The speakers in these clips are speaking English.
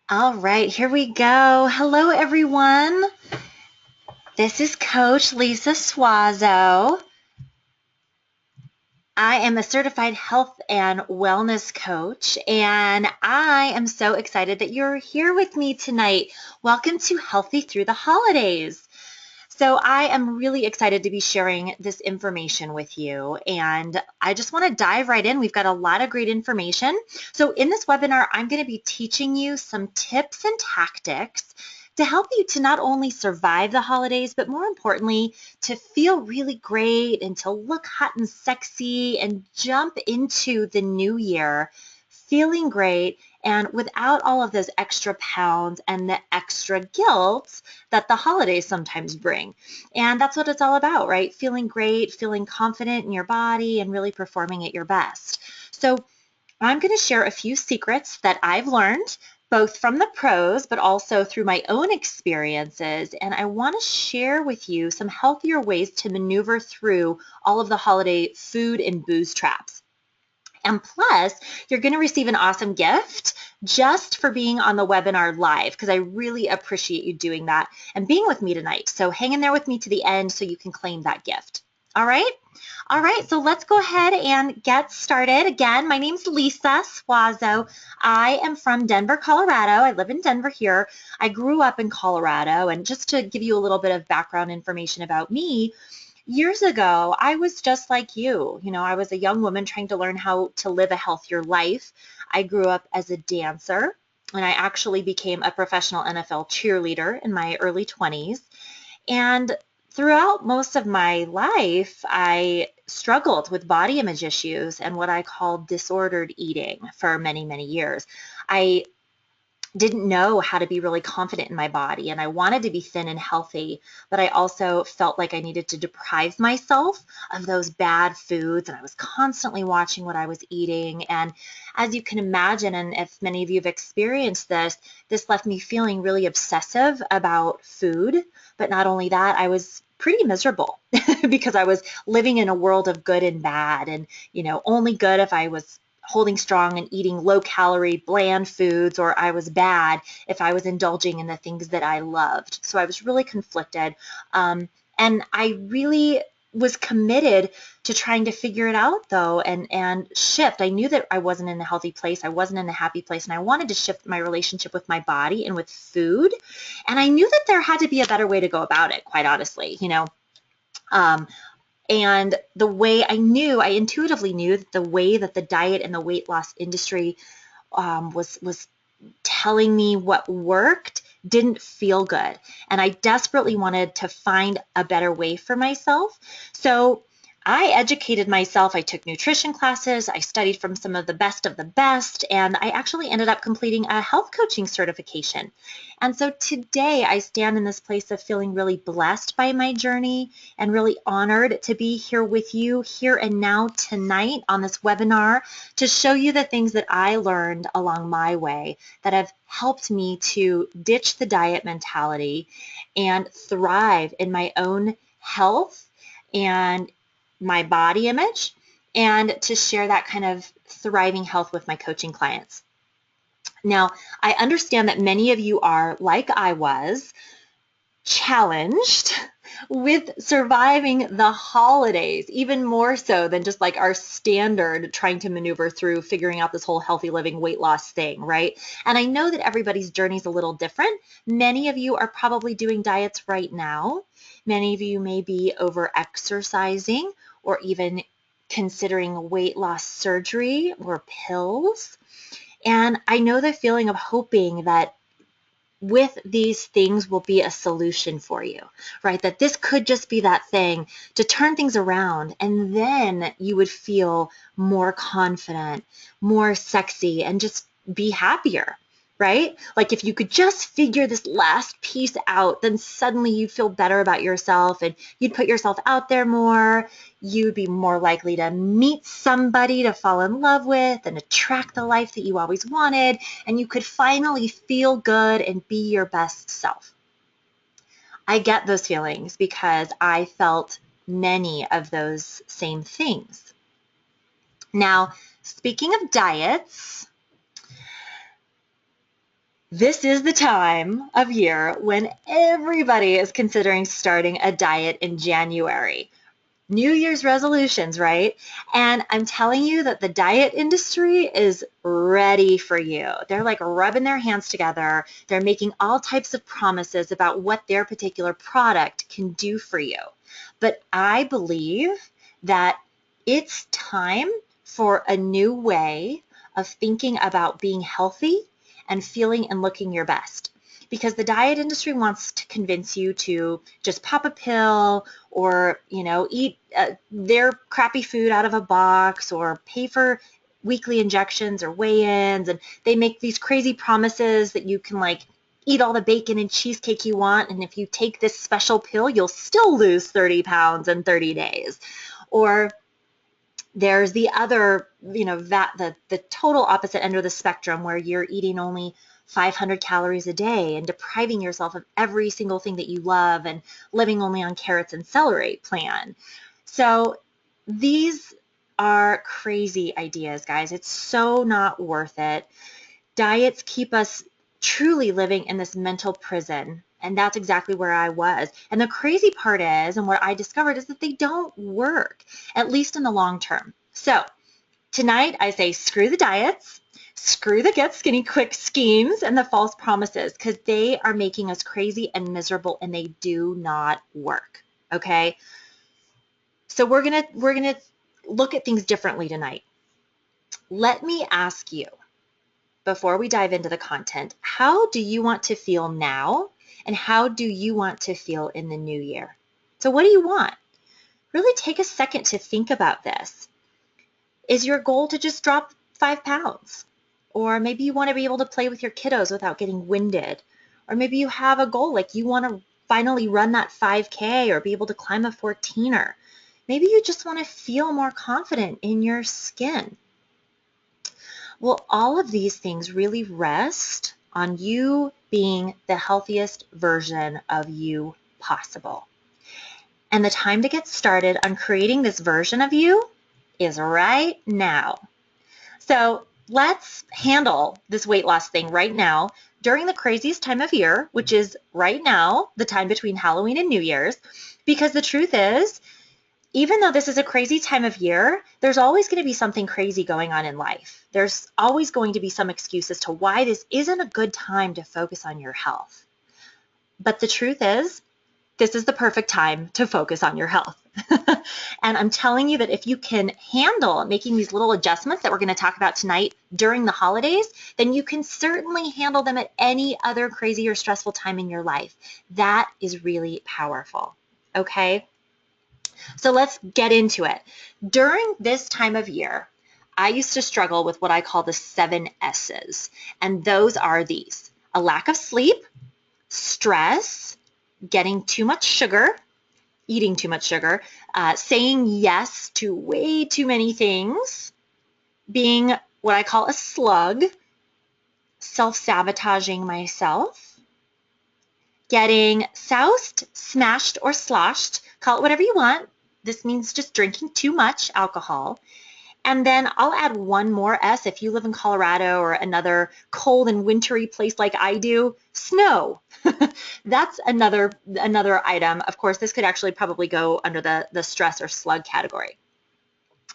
All right, here we go. Hello, everyone. This is Coach Lisa Suazo. I am a certified health and wellness coach, and I am so excited that you're here with me tonight. Welcome to Healthy Through the Holidays. So, I am really excited to be sharing this information with you, and I just want to dive right in. We've got a lot of great information. So, in this webinar, I'm going to be teaching you some tips and tactics to help you to not only survive the holidays, but more importantly, to feel really great and to look hot and sexy and jump into the new year feeling great and without all of those extra pounds and the extra guilt that the holidays sometimes bring. And that's what it's all about, right? Feeling great, feeling confident in your body, and really performing at your best. So I'm going to share a few secrets that I've learned both from the pros, but also through my own experiences. And I want to share with you some healthier ways to maneuver through all of the holiday food and booze traps. And plus, you're going to receive an awesome gift just for being on the webinar live, because I really appreciate you doing that and being with me tonight. So hang in there with me to the end so you can claim that gift. All right? All right, so let's go ahead and get started. Again, my name's Lisa Suazo. I am from Denver, Colorado. I live in Denver here. I grew up in Colorado, and just to give you a little bit of background information about me, years ago, I was just like you. I was a young woman trying to learn how to live a healthier life. I grew up as a dancer, and I actually became a professional NFL cheerleader in my early 20s. And throughout most of my life, I struggled with body image issues and what I call disordered eating for many, many years. I didn't know how to be really confident in my body, and I wanted to be thin and healthy, but I also felt like I needed to deprive myself of those bad foods, and I was constantly watching what I was eating. And as you can imagine, and if many of you have experienced this left me feeling really obsessive about food. But not only that, I was pretty miserable because I was living in a world of good and bad, and only good if I was holding strong and eating low calorie, bland foods, or I was bad if I was indulging in the things that I loved. So I was really conflicted. And I really was committed to trying to figure it out though, and shift. I knew that I wasn't in a healthy place. I wasn't in a happy place, and I wanted to shift my relationship with my body and with food. And I knew that there had to be a better way to go about it, quite honestly. Um, and the way I intuitively knew that the way that the diet and the weight loss industry was telling me what worked didn't feel good. And I desperately wanted to find a better way for myself. So I educated myself. I took nutrition classes. I studied from some of the best, and I actually ended up completing a health coaching certification. And so today I stand in this place of feeling really blessed by my journey and really honored to be here with you here and now tonight on this webinar to show you the things that I learned along my way that have helped me to ditch the diet mentality and thrive in my own health and my body image, and to share that kind of thriving health with my coaching clients. Now, I understand that many of you are, like I was, challenged with surviving the holidays, even more so than just like our standard trying to maneuver through figuring out this whole healthy living weight loss thing, right? And I know that everybody's journey is a little different. Many of you are probably doing diets right now. Many of you may be over exercising or even considering weight loss surgery or pills. And I know the feeling of hoping that with these things will be a solution for you, right? That this could just be that thing to turn things around, and then you would feel more confident, more sexy, and just be happier, right? Like if you could just figure this last piece out, then suddenly you'd feel better about yourself and you'd put yourself out there more. You'd be more likely to meet somebody to fall in love with and attract the life that you always wanted, and you could finally feel good and be your best self. I get those feelings because I felt many of those same things. Now, speaking of diets, This is the time of year when everybody is considering starting a diet in January. New Year's resolutions, right? And I'm telling you that the diet industry is ready for you. They're like rubbing their hands together. They're making all types of promises about what their particular product can do for you. But I believe that it's time for a new way of thinking about being healthy and feeling and looking your best. Because the diet industry wants to convince you to just pop a pill or, eat their crappy food out of a box or pay for weekly injections or weigh-ins. And they make these crazy promises that you can eat all the bacon and cheesecake you want. And if you take this special pill, you'll still lose 30 pounds in 30 days. Or there's the other, the total opposite end of the spectrum where you're eating only 500 calories a day and depriving yourself of every single thing that you love and living only on carrots and celery plan. So these are crazy ideas, guys. It's so not worth it. Diets keep us truly living in this mental prison. And that's exactly where I was. And the crazy part is, and what I discovered is that they don't work, at least in the long term. So tonight I say screw the diets, screw the get skinny quick schemes and the false promises, because they are making us crazy and miserable and they do not work. Okay? So we're gonna look at things differently tonight. Let me ask you, before we dive into the content, how do you want to feel now and how do you want to feel in the new year? So what do you want? Really take a second to think about this. Is your goal to just drop 5 pounds? Or maybe you want to be able to play with your kiddos without getting winded. Or maybe you have a goal like you want to finally run that 5K or be able to climb a 14er. Maybe you just want to feel more confident in your skin. Well, all of these things really rest on you being the healthiest version of you possible. And the time to get started on creating this version of you is right now. So let's handle this weight loss thing right now during the craziest time of year, which is right now, the time between Halloween and New Year's, because the truth is, even though this is a crazy time of year, there's always going to be something crazy going on in life. There's always going to be some excuse as to why this isn't a good time to focus on your health. But the truth is, this is the perfect time to focus on your health. And I'm telling you that if you can handle making these little adjustments that we're going to talk about tonight during the holidays, then you can certainly handle them at any other crazy or stressful time in your life. That is really powerful. Okay? So let's get into it. During this time of year, I used to struggle with what I call the 7 S's. And those are these: a lack of sleep, stress, getting too much sugar, eating too much sugar, saying yes to way too many things, being what I call a slug, self-sabotaging myself, getting soused, smashed, or sloshed, call it whatever you want. This means just drinking too much alcohol. And then I'll add one more S if you live in Colorado or another cold and wintry place like I do, snow. That's another item. Of course, this could actually probably go under the stress or slug category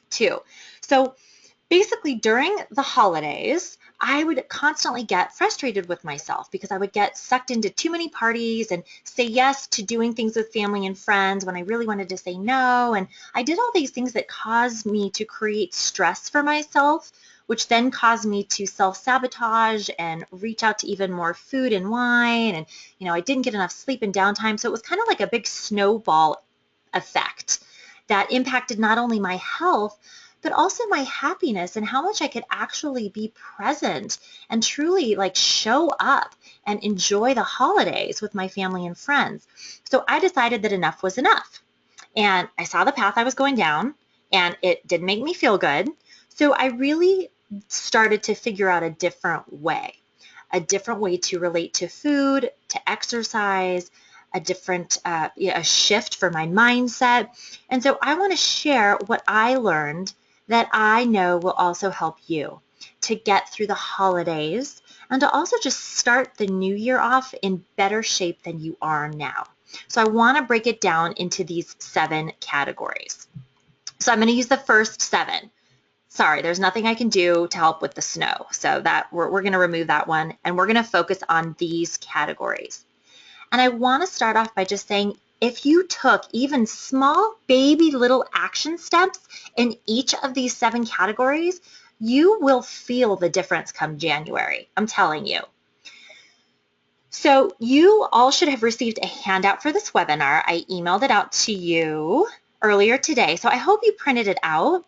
too. So basically during the holidays, I would constantly get frustrated with myself because I would get sucked into too many parties and say yes to doing things with family and friends when I really wanted to say no. And I did all these things that caused me to create stress for myself, which then caused me to self-sabotage and reach out to even more food and wine. And, I didn't get enough sleep and downtime. So it was kind of like a big snowball effect that impacted not only my health, but also my happiness and how much I could actually be present and truly show up and enjoy the holidays with my family and friends. So I decided that enough was enough. And I saw the path I was going down and it didn't make me feel good. So I really started to figure out a different way to relate to food, to exercise, a different a shift for my mindset. And so I want to share what I learned that I know will also help you. to get through the holidays and to also just start the new year off in better shape than you are now. So I want to break it down into these 7 categories. So I'm going to use the first 7. Sorry, there's nothing I can do to help with the snow. So that we're going to remove that one, and we're going to focus on these categories. And I want to start off by just saying, if you took even small baby little action steps in each of these 7 categories, you will feel the difference come January. I'm telling you. So you all should have received a handout for this webinar. I emailed it out to you earlier today. So I hope you printed it out.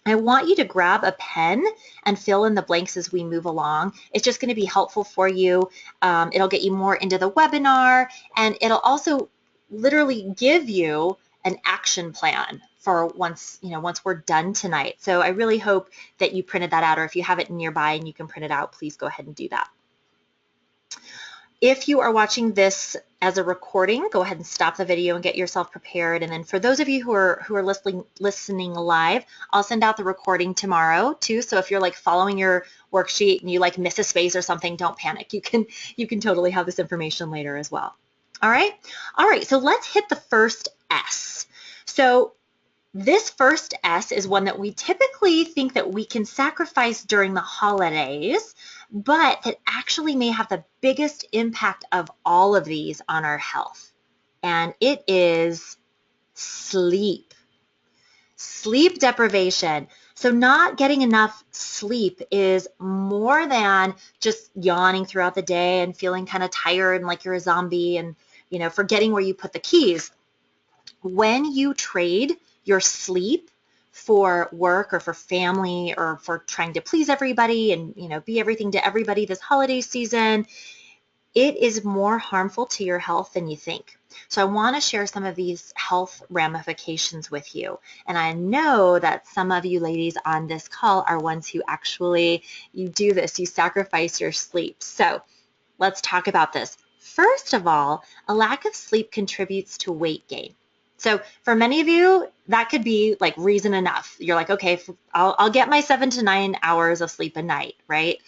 I want you to grab a pen and fill in the blanks as we move along. It's just going to be helpful for you. It'll get you more into the webinar, and it'll also literally give you an action plan for once we're done tonight. So I really hope that you printed that out, or if you have it nearby and you can print it out, please go ahead and do that. If you are watching this as a recording, go ahead and stop the video and get yourself prepared. And then for those of you who are listening live, I'll send out the recording tomorrow too. So if you're like following your worksheet and you like miss a space or something, don't panic. You can totally have this information later as well. All right. So let's hit the first S. So this first S is one that we typically think that we can sacrifice during the holidays, but that actually may have the biggest impact of all of these on our health. And it is sleep. Sleep deprivation. So not getting enough sleep is more than just yawning throughout the day and feeling kind of tired and like you're a zombie and, forgetting where you put the keys. When you trade your sleep for work or for family or for trying to please everybody and, be everything to everybody this holiday season, it is more harmful to your health than you think. So I want to share some of these health ramifications with you. And I know that some of you ladies on this call are ones who actually, you do this, you sacrifice your sleep. So let's talk about this. First of all, a lack of sleep contributes to weight gain. So for many of you, that could be like reason enough. You're like, okay, I'll get my 7 to 9 hours of sleep a night, right?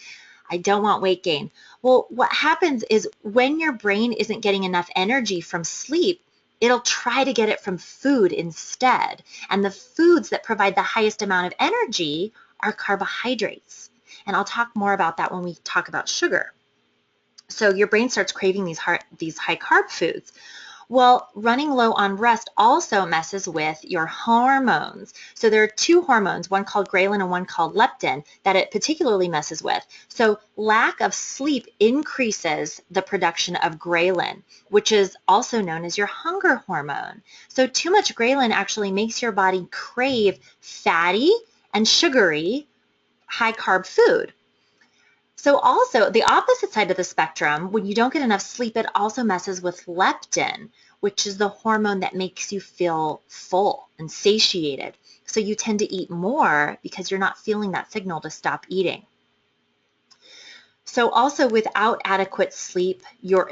I don't want weight gain. Well, what happens is when your brain isn't getting enough energy from sleep, it'll try to get it from food instead. And the foods that provide the highest amount of energy are carbohydrates. And I'll talk more about that when we talk about sugar. So your brain starts craving these high carb foods. Well, running low on rest also messes with your hormones. So there are 2 hormones, one called ghrelin and one called leptin, that it particularly messes with. So lack of sleep increases the production of ghrelin, which is also known as your hunger hormone. So too much ghrelin actually makes your body crave fatty and sugary high carb food. So also, the opposite side of the spectrum, when you don't get enough sleep, it also messes with leptin, which is the hormone that makes you feel full and satiated. So you tend to eat more because you're not feeling that signal to stop eating. So also, without adequate sleep, your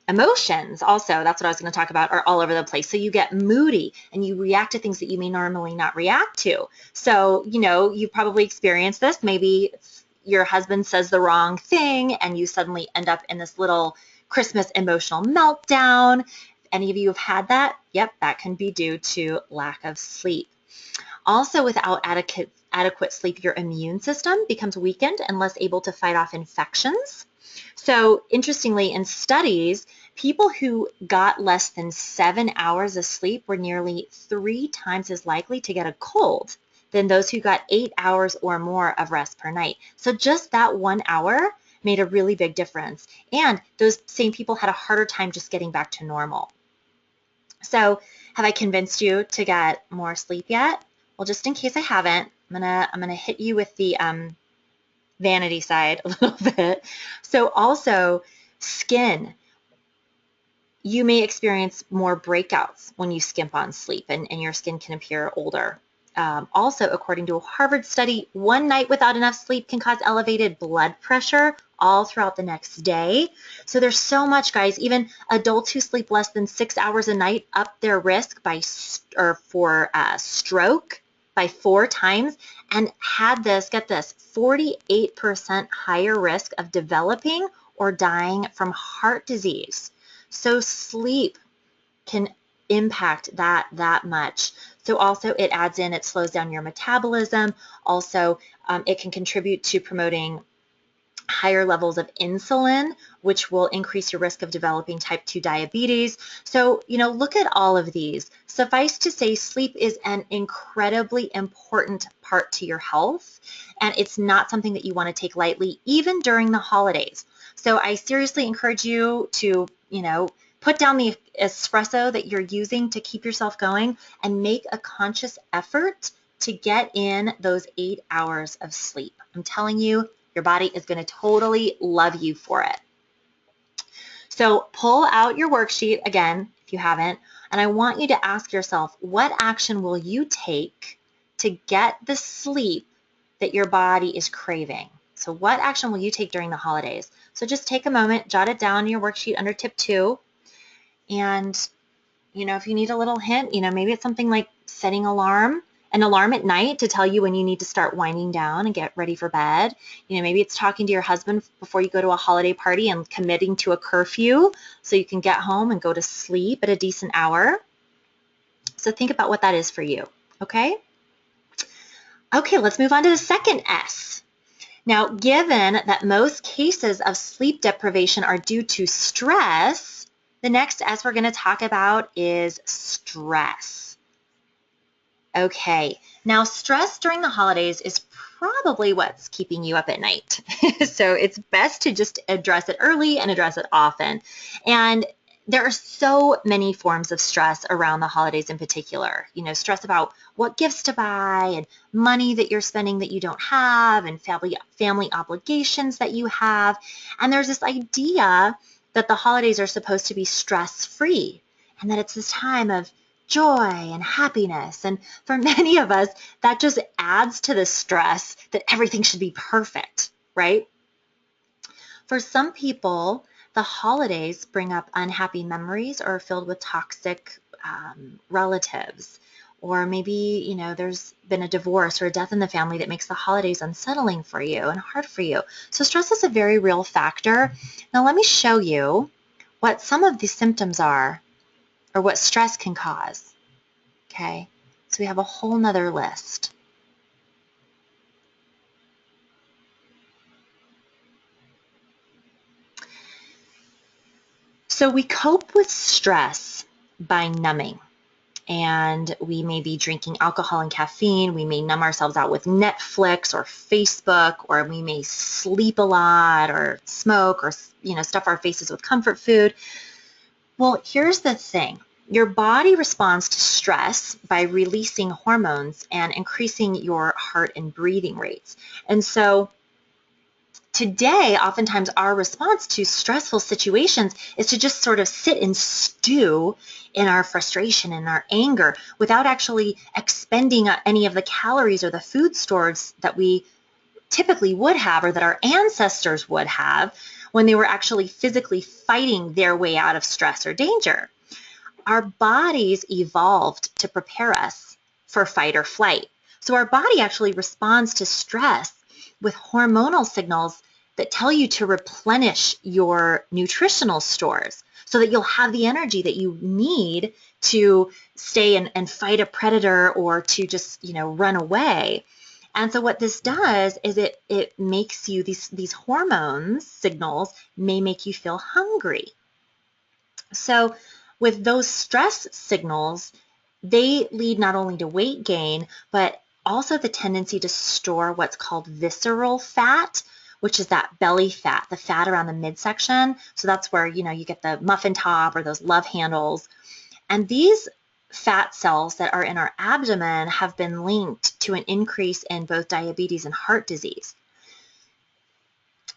emotions also, that's what I was going to talk about, are all over the place. So you get moody and you react to things that you may normally not react to. So, you've probably experienced this. Maybe your husband says the wrong thing and you suddenly end up in this little Christmas emotional meltdown. Any of you have had that? Yep, that can be due to lack of sleep. Also, without adequate sleep, your immune system becomes weakened and less able to fight off infections. So interestingly, in studies, people who got less than 7 hours of sleep were nearly 3 times as likely to get a cold than those who got 8 hours or more of rest per night. So just that 1 hour made a really big difference. And those same people had a harder time just getting back to normal. So have I convinced you to get more sleep yet? Well, just in case I haven't, I'm gonna hit you with the vanity side a little bit. So also skin. You may experience more breakouts when you skimp on sleep and your skin can appear older. Also, according to a Harvard study, 1 night without enough sleep can cause elevated blood pressure all throughout the next day. So there's so much, guys. Even adults who sleep less than 6 hours a night up their risk for stroke, by 4 times and had this, get this, 48% higher risk of developing or dying from heart disease. So sleep can impact that much. So also it adds in, it slows down your metabolism. Also, it can contribute to promoting higher levels of insulin, which will increase your risk of developing type 2 diabetes. So, look at all of these. Suffice to say, sleep is an incredibly important part to your health, and it's not something that you want to take lightly, even during the holidays. So I seriously encourage you to, put down the espresso that you're using to keep yourself going and make a conscious effort to get in those 8 hours of sleep. I'm telling you, your body is going to totally love you for it. So pull out your worksheet again, if you haven't, and I want you to ask yourself, what action will you take to get the sleep that your body is craving? So what action will you take during the holidays? So just take a moment, jot it down in your worksheet under tip 2. And, if you need a little hint, maybe it's something like setting an alarm at night to tell you when you need to start winding down and get ready for bed. Maybe it's talking to your husband before you go to a holiday party and committing to a curfew so you can get home and go to sleep at a decent hour. So think about what that is for you, okay? Okay, let's move on to the second S. Now, given that most cases of sleep deprivation are due to stress, the next S we're going to talk about is stress. Okay, now stress during the holidays is probably what's keeping you up at night. So it's best to just address it early and address it often. And there are so many forms of stress around the holidays in particular. Stress about what gifts to buy and money that you're spending that you don't have and family obligations that you have. And there's this idea that the holidays are supposed to be stress-free and that it's this time of joy and happiness. And for many of us, that just adds to the stress that everything should be perfect, right? For some people, the holidays bring up unhappy memories or are filled with toxic relatives. Or maybe, there's been a divorce or a death in the family that makes the holidays unsettling for you and hard for you. So stress is a very real factor. Now let me show you what some of the symptoms are or what stress can cause. Okay, so we have a whole nother list. So we cope with stress by numbing. And we may be drinking alcohol and caffeine. We may numb ourselves out with Netflix or Facebook, or we may sleep a lot or smoke or, stuff our faces with comfort food. Well, here's the thing. Your body responds to stress by releasing hormones and increasing your heart and breathing rates. And so today, oftentimes our response to stressful situations is to just sort of sit and stew in our frustration and our anger without actually expending any of the calories or the food stores that we typically would have or that our ancestors would have when they were actually physically fighting their way out of stress or danger. Our bodies evolved to prepare us for fight or flight. So our body actually responds to stress with hormonal signals that tell you to replenish your nutritional stores so that you'll have the energy that you need to stay and fight a predator or to just, run away. And so what this does is it makes you, these hormones signals may make you feel hungry. So with those stress signals, they lead not only to weight gain, but also the tendency to store what's called visceral fat, which is that belly fat, the fat around the midsection. So that's where, you get the muffin top or those love handles. And these fat cells that are in our abdomen have been linked to an increase in both diabetes and heart disease.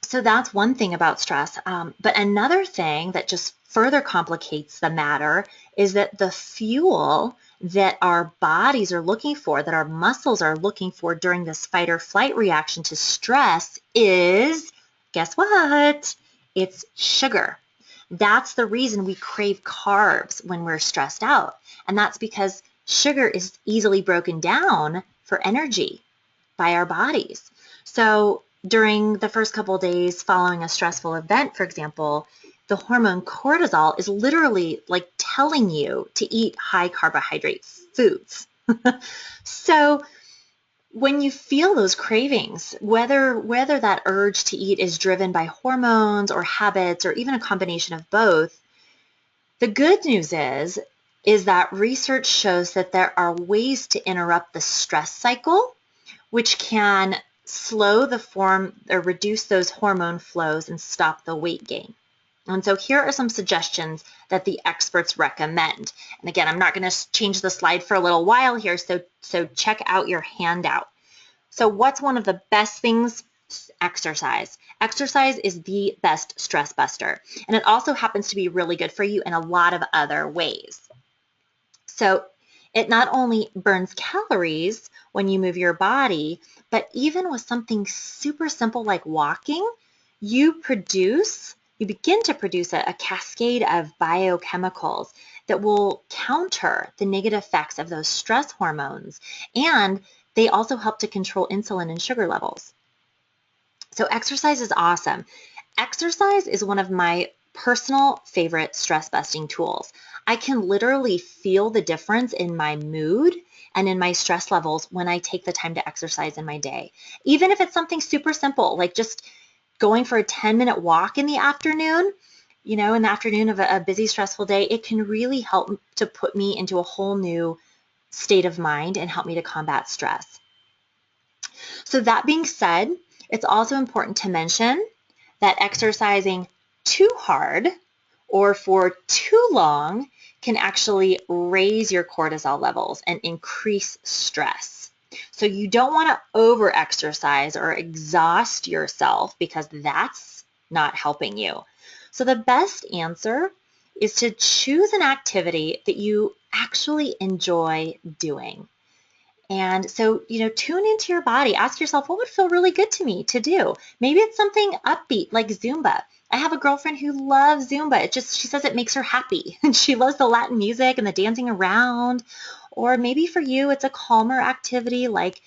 So that's one thing about stress. But another thing that just further complicates the matter is that the fuel that our bodies are looking for, that our muscles are looking for during this fight or flight reaction to stress is, guess what? It's sugar. That's the reason we crave carbs when we're stressed out. And that's because sugar is easily broken down for energy by our bodies. So during the first couple of days following a stressful event, for example, the hormone cortisol is literally like telling you to eat high carbohydrate foods. So when you feel those cravings, whether that urge to eat is driven by hormones or habits or even a combination of both, the good news is that research shows that there are ways to interrupt the stress cycle, which can slow the form or reduce those hormone flows and stop the weight gain. And so here are some suggestions that the experts recommend. And again, I'm not going to change the slide for a little while here, so check out your handout. So what's one of the best things? Exercise. Exercise is the best stress buster. And it also happens to be really good for you in a lot of other ways. So it not only burns calories when you move your body, but even with something super simple like walking, you begin to produce a cascade of biochemicals that will counter the negative effects of those stress hormones. And they also help to control insulin and sugar levels. So exercise is awesome. Exercise is one of my personal favorite stress busting tools. I can literally feel the difference in my mood and in my stress levels when I take the time to exercise in my day. Even if it's something super simple, like just going for a 10-minute walk in the afternoon, in the afternoon of a busy, stressful day, it can really help to put me into a whole new state of mind and help me to combat stress. So that being said, it's also important to mention that exercising too hard or for too long can actually raise your cortisol levels and increase stress. So you don't want to over-exercise or exhaust yourself because that's not helping you. So the best answer is to choose an activity that you actually enjoy doing. And so, tune into your body. Ask yourself, what would feel really good to me to do? Maybe it's something upbeat like Zumba. I have a girlfriend who loves Zumba. She says it makes her happy. And she loves the Latin music and the dancing around. Or maybe for you, it's a calmer activity like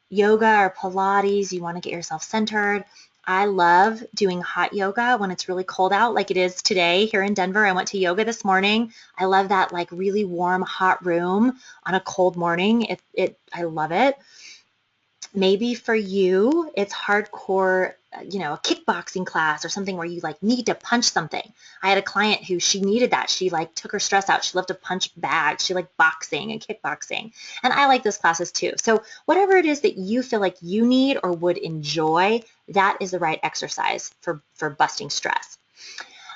yoga or Pilates. You want to get yourself centered. I love doing hot yoga when it's really cold out like it is today here in Denver. I went to yoga this morning. I love that like really warm, hot room on a cold morning. I love it. Maybe for you, it's hardcore, a kickboxing class or something where you like need to punch something. I had a client who she needed that. She like took her stress out. She loved to punch bags. She liked boxing and kickboxing. And I like those classes too. So whatever it is that you feel like you need or would enjoy, that is the right exercise for busting stress.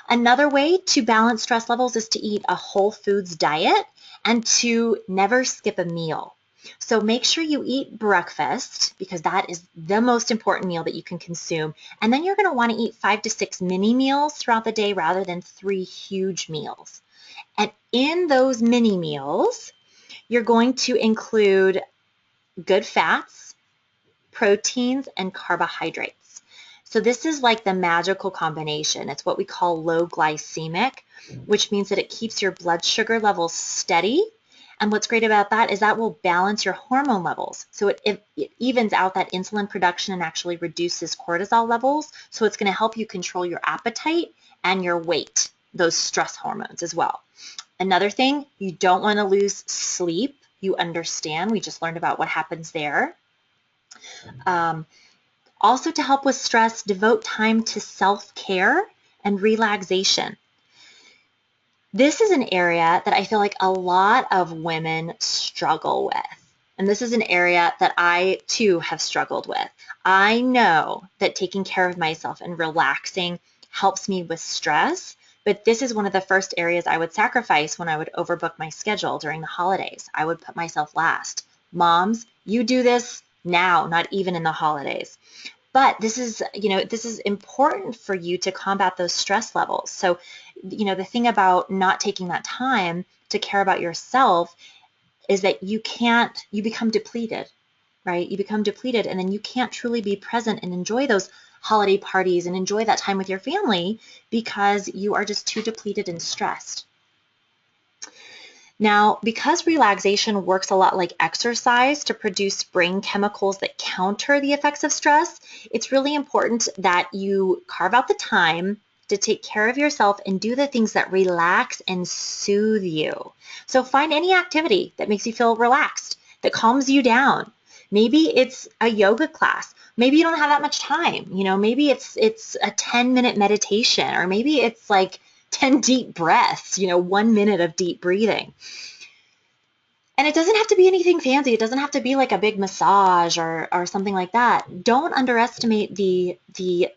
Another way to balance stress levels is to eat a whole foods diet and to never skip a meal. So make sure you eat breakfast because that is the most important meal that you can consume. And then you're going to want to eat 5 to 6 mini meals throughout the day rather than 3 huge meals. And in those mini meals, you're going to include good fats, proteins, and carbohydrates. So this is like the magical combination. It's what we call low glycemic, which means that it keeps your blood sugar levels steady. And what's great about that is that will balance your hormone levels. So it evens out that insulin production and actually reduces cortisol levels. So it's going to help you control your appetite and your weight, those stress hormones as well. Another thing, you don't want to lose sleep. You understand. We just learned about what happens there. Also to help with stress, devote time to self-care and relaxation. This is an area that I feel like a lot of women struggle with. And this is an area that I too have struggled with. I know that taking care of myself and relaxing helps me with stress, but this is one of the first areas I would sacrifice when I would overbook my schedule during the holidays. I would put myself last. Moms, you do this now, not even in the holidays. But this is important for you to combat those stress levels. So, the thing about not taking that time to care about yourself is that you become depleted, right? You become depleted and then you can't truly be present and enjoy those holiday parties and enjoy that time with your family because you are just too depleted and stressed. Now, because relaxation works a lot like exercise to produce brain chemicals that counter the effects of stress, it's really important that you carve out the time to take care of yourself and do the things that relax and soothe you. So find any activity that makes you feel relaxed, that calms you down. Maybe it's a yoga class. Maybe you don't have that much time. Maybe it's a 10-minute meditation, or maybe it's like 10 deep breaths, 1 minute of deep breathing. And it doesn't have to be anything fancy. It doesn't have to be like a big massage or something like that. Don't underestimate the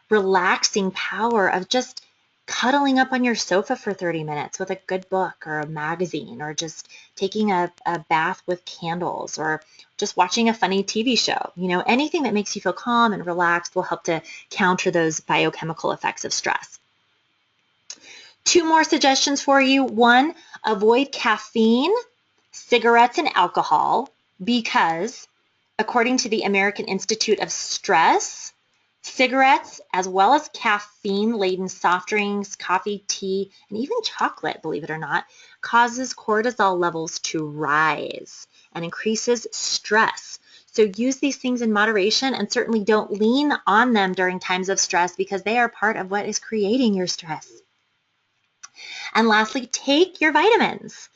relaxing power of just cuddling up on your sofa for 30 minutes with a good book or a magazine, or just taking a bath with candles, or just watching a funny TV show. Anything that makes you feel calm and relaxed will help to counter those biochemical effects of stress. 2 more suggestions for you. 1, avoid caffeine, cigarettes, and alcohol, because according to the American Institute of Stress, cigarettes, as well as caffeine-laden soft drinks, coffee, tea, and even chocolate, believe it or not, causes cortisol levels to rise and increases stress. So use these things in moderation, and certainly don't lean on them during times of stress, because they are part of what is creating your stress. And lastly, take your vitamins.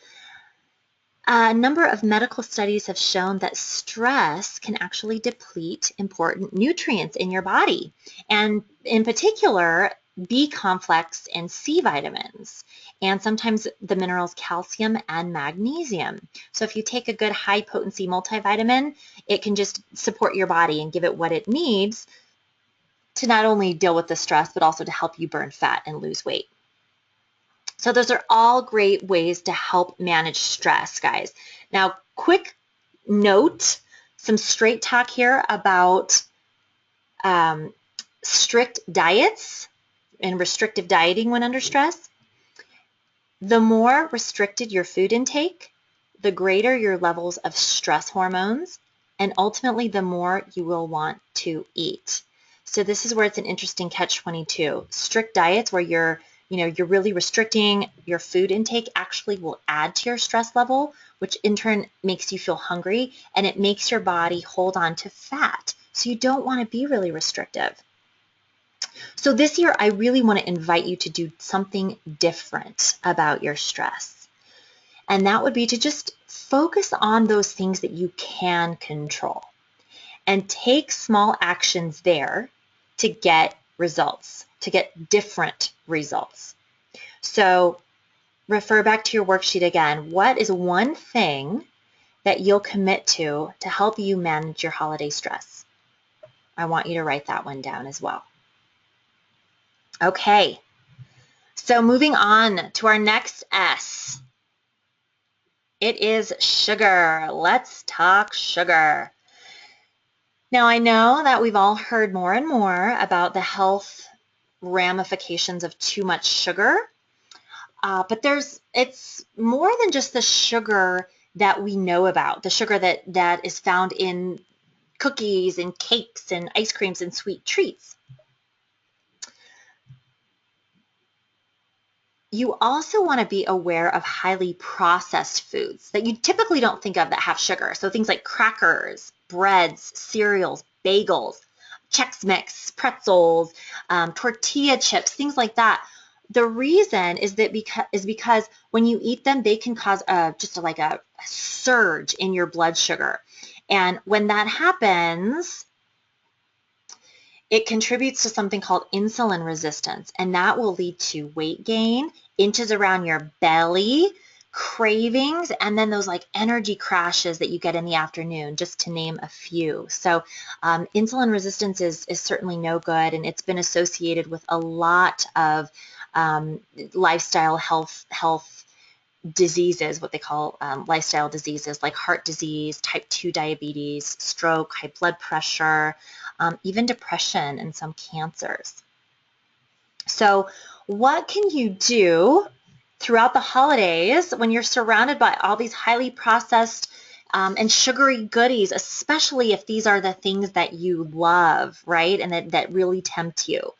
A number of medical studies have shown that stress can actually deplete important nutrients in your body, and in particular, B complex and C vitamins, and sometimes the minerals calcium and magnesium. So if you take a good high potency multivitamin, it can just support your body and give it what it needs to not only deal with the stress, but also to help you burn fat and lose weight. So those are all great ways to help manage stress, guys. Now, quick note, some straight talk here about strict diets and restrictive dieting when under stress. The more restricted your food intake, the greater your levels of stress hormones, and ultimately the more you will want to eat. So this is where it's an interesting catch-22. Strict diets where you're really restricting your food intake actually will add to your stress level, which in turn makes you feel hungry, and it makes your body hold on to fat. So you don't want to be really restrictive. So this year, I really want to invite you to do something different about your stress. And that would be to just focus on those things that you can control and take small actions there to get results, to get different results. So refer back to your worksheet again. What is one thing that you'll commit to help you manage your holiday stress? I want you to write that one down as well. Okay, so moving on to our next S. It is sugar. Let's talk sugar. Now, I know that we've all heard more and more about the health ramifications of too much sugar, but it's more than just the sugar that we know about, the sugar that is found in cookies and cakes and ice creams and sweet treats. You also want to be aware of highly processed foods that you typically don't think of that have sugar. So things like crackers, breads, cereals, bagels, Chex Mix, pretzels, tortilla chips, things like that. The reason is because when you eat them, they can cause just like a surge in your blood sugar. And when that happens, it contributes to something called insulin resistance, and that will lead to weight gain, inches around your belly, cravings, and then those like energy crashes that you get in the afternoon, just to name a few. So insulin resistance is certainly no good, and it's been associated with a lot of lifestyle health diseases, what they call lifestyle diseases, like heart disease, type 2 diabetes, stroke, high blood pressure, even depression and some cancers. So what can you do throughout the holidays when you're surrounded by all these highly processed and sugary goodies, especially if these are the things that you love, right, and that really tempt you?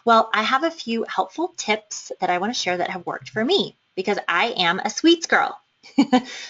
Well, I have a few helpful tips that I want to share that have worked for me, because I am a sweets girl.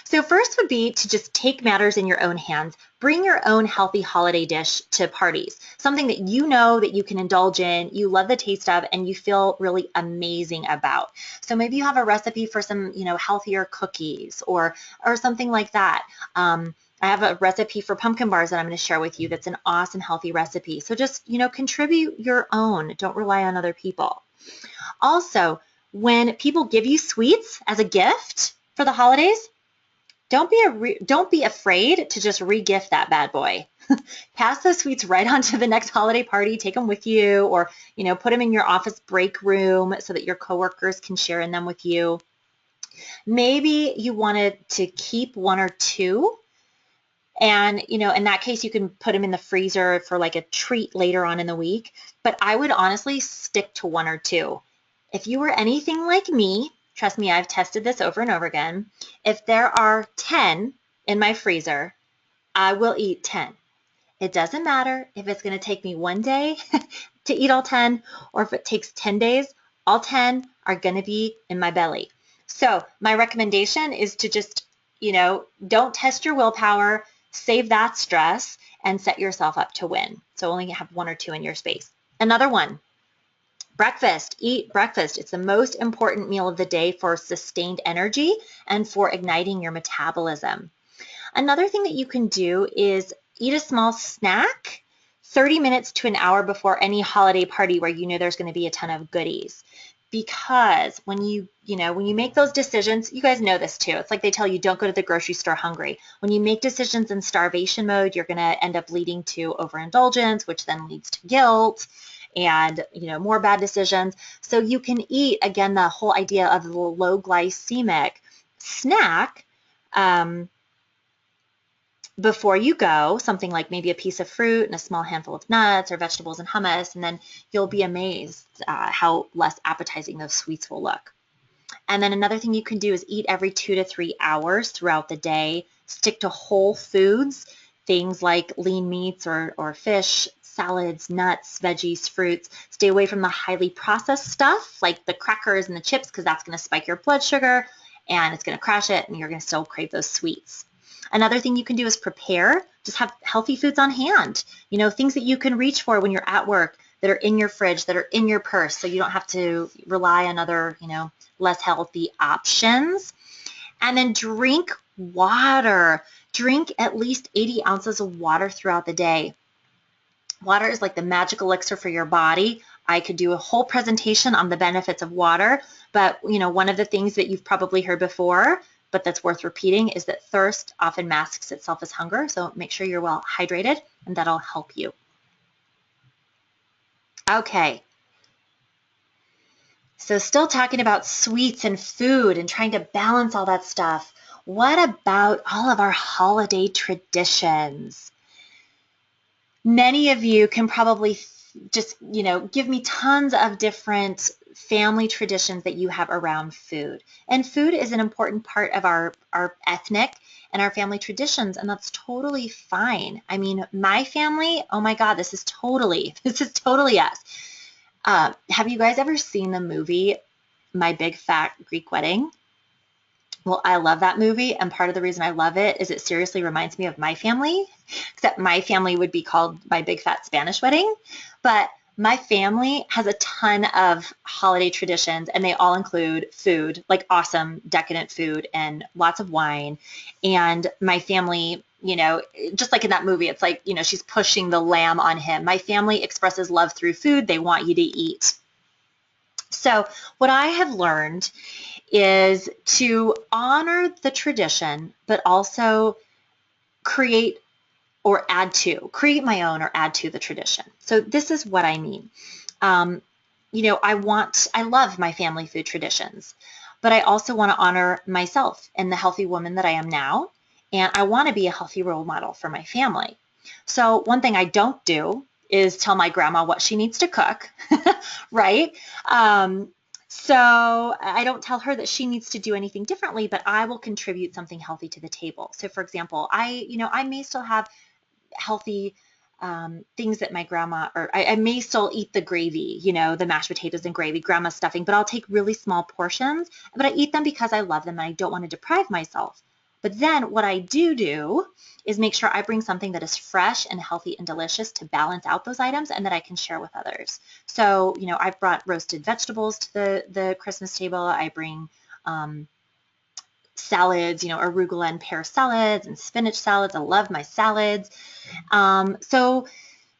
So first would be to just take matters in your own hands. Bring your own healthy holiday dish to parties, something that you know that you can indulge in, you love the taste of, and you feel really amazing about. So maybe you have a recipe for some, healthier cookies or something like that. I have a recipe for pumpkin bars that I'm going to share with you that's an awesome healthy recipe. So just, contribute your own. Don't rely on other people. Also, when people give you sweets as a gift for the holidays, don't be afraid to just re-gift that bad boy. Pass those sweets right on to the next holiday party. Take them with you, or put them in your office break room so that your coworkers can share in them with you. Maybe you wanted to keep one or two, and in that case you can put them in the freezer for like a treat later on in the week. But I would honestly stick to one or two. If you were anything like me, trust me, I've tested this over and over again. If there are 10 in my freezer, I will eat 10. It doesn't matter if it's going to take me one day to eat all 10, or if it takes 10 days, all 10 are going to be in my belly. So my recommendation is to just, don't test your willpower, save that stress, and set yourself up to win. So only have one or two in your space. Another one, breakfast. Eat breakfast. It's the most important meal of the day for sustained energy and for igniting your metabolism. Another thing that you can do is eat a small snack 30 minutes to an hour before any holiday party where you know there's going to be a ton of goodies. Because when you make those decisions, you guys know this too. It's like they tell you don't go to the grocery store hungry. When you make decisions in starvation mode, you're going to end up leading to overindulgence, which then leads to guilt and more bad decisions. So you can eat, again, the whole idea of the low glycemic snack before you go, something like maybe a piece of fruit and a small handful of nuts or vegetables and hummus, and then you'll be amazed how less appetizing those sweets will look. And then another thing you can do is eat every 2 to 3 hours throughout the day. Stick to whole foods, things like lean meats or fish, salads, nuts, veggies, fruits. Stay away from the highly processed stuff like the crackers and the chips, because that's going to spike your blood sugar and it's going to crash it, and you're going to still crave those sweets. Another thing you can do is prepare. Just have healthy foods on hand. Things that you can reach for when you're at work, that are in your fridge, that are in your purse, so you don't have to rely on other, less healthy options. And then drink water. Drink at least 80 ounces of water throughout the day. Water is like the magic elixir for your body. I could do a whole presentation on the benefits of water, but one of the things that you've probably heard before, but that's worth repeating, is that thirst often masks itself as hunger. So make sure you're well hydrated, and that'll help you. Okay. So still talking about sweets and food and trying to balance all that stuff. What about all of our holiday traditions? Many of you can probably just, give me tons of different family traditions that you have around food. And food is an important part of our ethnic and our family traditions, and that's totally fine. I mean, my family, oh my God, this is totally us. Have you guys ever seen the movie My Big Fat Greek Wedding? Well, I love that movie, and part of the reason I love it is it seriously reminds me of my family, except my family would be called My Big Fat Spanish Wedding. But my family has a ton of holiday traditions, and they all include food, like awesome, decadent food and lots of wine. And my family, just like in that movie, it's like, she's pushing the lamb on him. My family expresses love through food. They want you to eat. So what I have learned is to honor the tradition, but also create my own or add to the tradition. So this is what I mean. I love my family food traditions, but I also want to honor myself and the healthy woman that I am now. And I want to be a healthy role model for my family. So one thing I don't do is tell my grandma what she needs to cook, right? So I don't tell her that she needs to do anything differently, but I will contribute something healthy to the table. So for example, I may still have healthy things that my grandma, or I may still eat the gravy, the mashed potatoes and gravy, grandma's stuffing, but I'll take really small portions, but I eat them because I love them and I don't want to deprive myself. But then what I do is make sure I bring something that is fresh and healthy and delicious to balance out those items and that I can share with others. So, I've brought roasted vegetables to the Christmas table. I bring salads, arugula and pear salads and spinach salads. I love my salads. So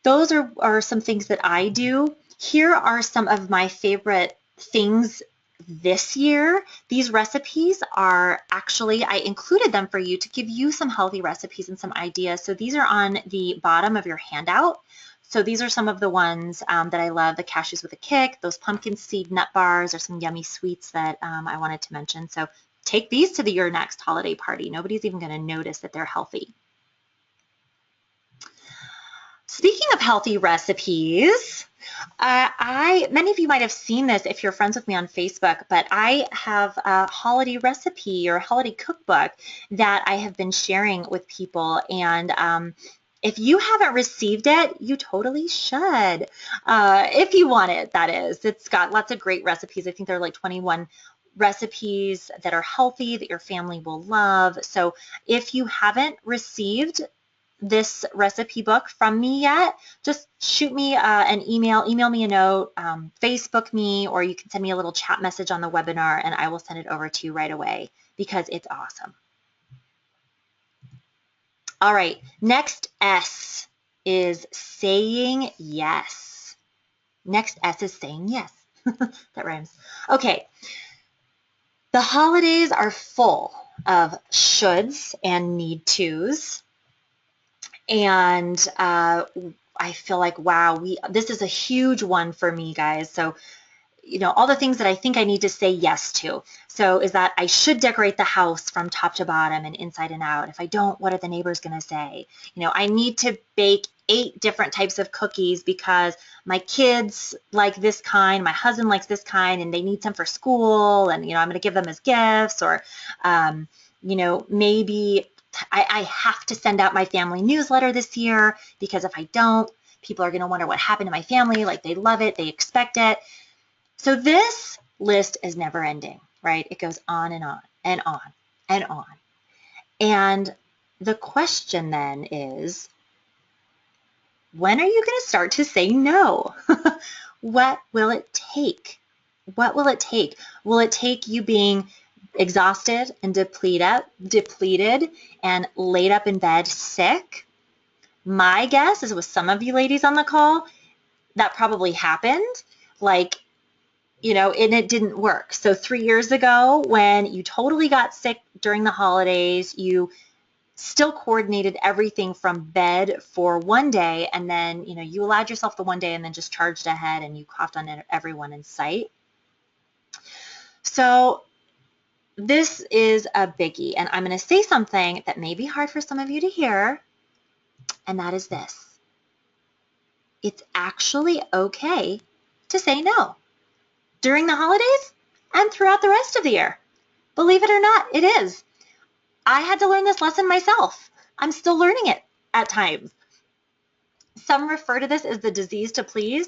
those are some things that I do. Here are some of my favorite things this year. These recipes are actually, I included them for you to give you some healthy recipes and some ideas. So these are on the bottom of your handout. So these are some of the ones that I love, the cashews with a kick, those pumpkin seed nut bars are some yummy sweets that I wanted to mention. So take these to your next holiday party. Nobody's even going to notice that they're healthy. Speaking of healthy recipes, many of you might have seen this if you're friends with me on Facebook, but I have a holiday recipe or a holiday cookbook that I have been sharing with people. And if you haven't received it, you totally should. If you want it, that is. It's got lots of great recipes. I think there are like 21 recipes that are healthy that your family will love. So if you haven't received this recipe book from me yet, just shoot me an email me a note, Facebook me, or you can send me a little chat message on the webinar and I will send it over to you right away because it's awesome. All right, next S is saying yes. Next S is saying yes. That rhymes. Okay, the holidays are full of shoulds and need tos. And I feel like, wow, this is a huge one for me, guys. So, all the things that I think I need to say yes to. So is that I should decorate the house from top to bottom and inside and out. If I don't, what are the neighbors going to say? I need to bake 8 different types of cookies because my kids like this kind, my husband likes this kind, and they need some for school, and, I'm going to give them as gifts, or, maybe I have to send out my family newsletter this year because if I don't, people are going to wonder what happened to my family. Like, they love it, they expect it. So this list is never ending, right? It goes on and on and on and on. And the question then is, when are you going to start to say no? What will it take? What will it take? Will it take you being exhausted and depleted and laid up in bed sick? My guess is with some of you ladies on the call, that probably happened. And it didn't work. So 3 years ago, when you totally got sick during the holidays, you still coordinated everything from bed for one day, and then, you allowed yourself the one day and then just charged ahead and you coughed on everyone in sight. So this is a biggie, and I'm going to say something that may be hard for some of you to hear, and that is this. It's actually okay to say no during the holidays and throughout the rest of the year. Believe it or not, it is. I had to learn this lesson myself. I'm still learning it at times. Some refer to this as the disease to please.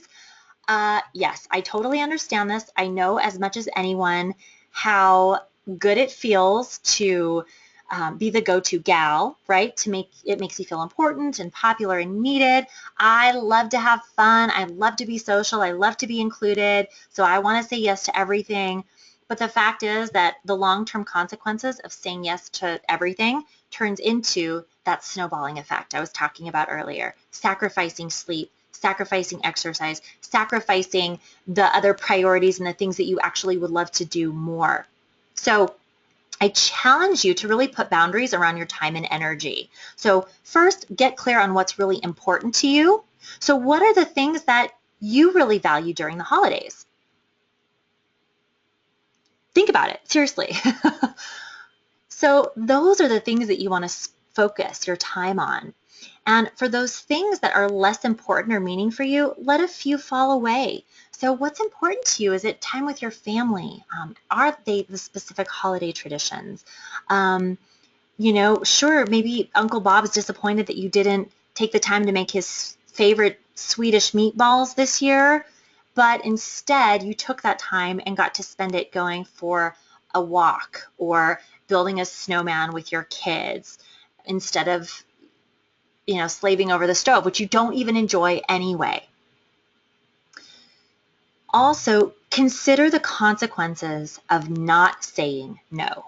Yes, I totally understand this. I know as much as anyone how good it feels to be the go-to gal, right? It makes you feel important and popular and needed. I love to have fun. I love to be social. I love to be included. So I want to say yes to everything. But the fact is that the long-term consequences of saying yes to everything turns into that snowballing effect I was talking about earlier. Sacrificing sleep, sacrificing exercise, sacrificing the other priorities and the things that you actually would love to do more. So I challenge you to really put boundaries around your time and energy. So first, get clear on what's really important to you. So what are the things that you really value during the holidays? Think about it, seriously. So those are the things that you want to focus your time on. And for those things that are less important or meaning for you, let a few fall away. So what's important to you? Is it time with your family? Are they the specific holiday traditions? Sure, maybe Uncle Bob's disappointed that you didn't take the time to make his favorite Swedish meatballs this year, but instead you took that time and got to spend it going for a walk or building a snowman with your kids instead of, slaving over the stove, which you don't even enjoy anyway. Also, consider the consequences of not saying no.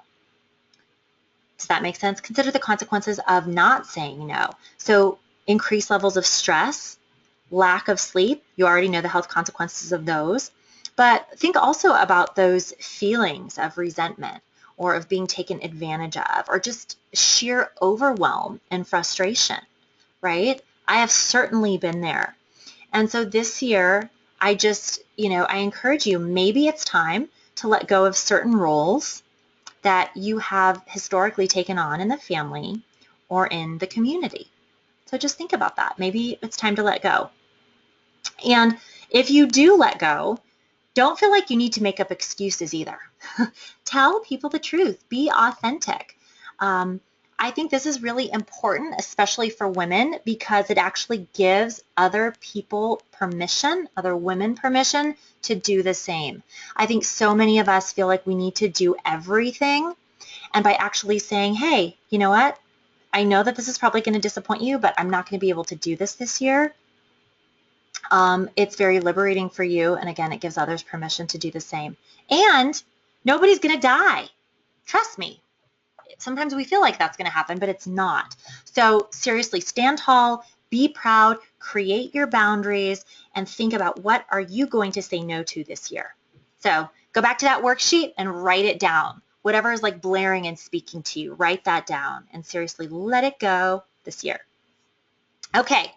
Does that make sense? Consider the consequences of not saying no. So increased levels of stress, lack of sleep. You already know the health consequences of those. But think also about those feelings of resentment or of being taken advantage of or just sheer overwhelm and frustration, right? I have certainly been there. And so this year, I just, I encourage you, maybe it's time to let go of certain roles that you have historically taken on in the family or in the community. So just think about that. Maybe it's time to let go. And if you do let go, don't feel like you need to make up excuses either. Tell people the truth. Be authentic. I think this is really important, especially for women, because it actually gives other people permission, other women permission to do the same. I think so many of us feel like we need to do everything. And by actually saying, hey, you know what? I know that this is probably going to disappoint you, but I'm not going to be able to do this year. It's very liberating for you. And again, it gives others permission to do the same. And nobody's going to die. Trust me. Sometimes we feel like that's going to happen, but it's not. So seriously, stand tall, be proud, create your boundaries, and think about what are you going to say no to this year. So go back to that worksheet and write it down. Whatever is like blaring and speaking to you, write that down and seriously let it go this year. Okay,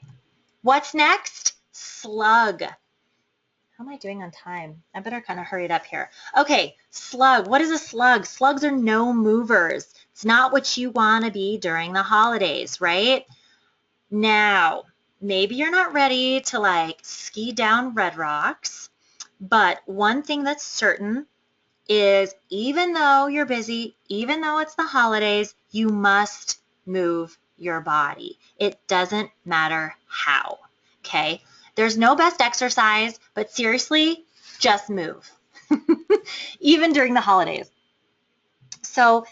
what's next? Slug. How am I doing on time? I better kind of hurry it up here. Okay, slug. What is a slug? Slugs are no movers. It's not what you want to be during the holidays, right? Now, maybe you're not ready to like ski down red rocks, but one thing that's certain is even though you're busy, even though it's the holidays, you must move your body. It doesn't matter how, okay? There's no best exercise, but seriously, just move, even during the holidays. So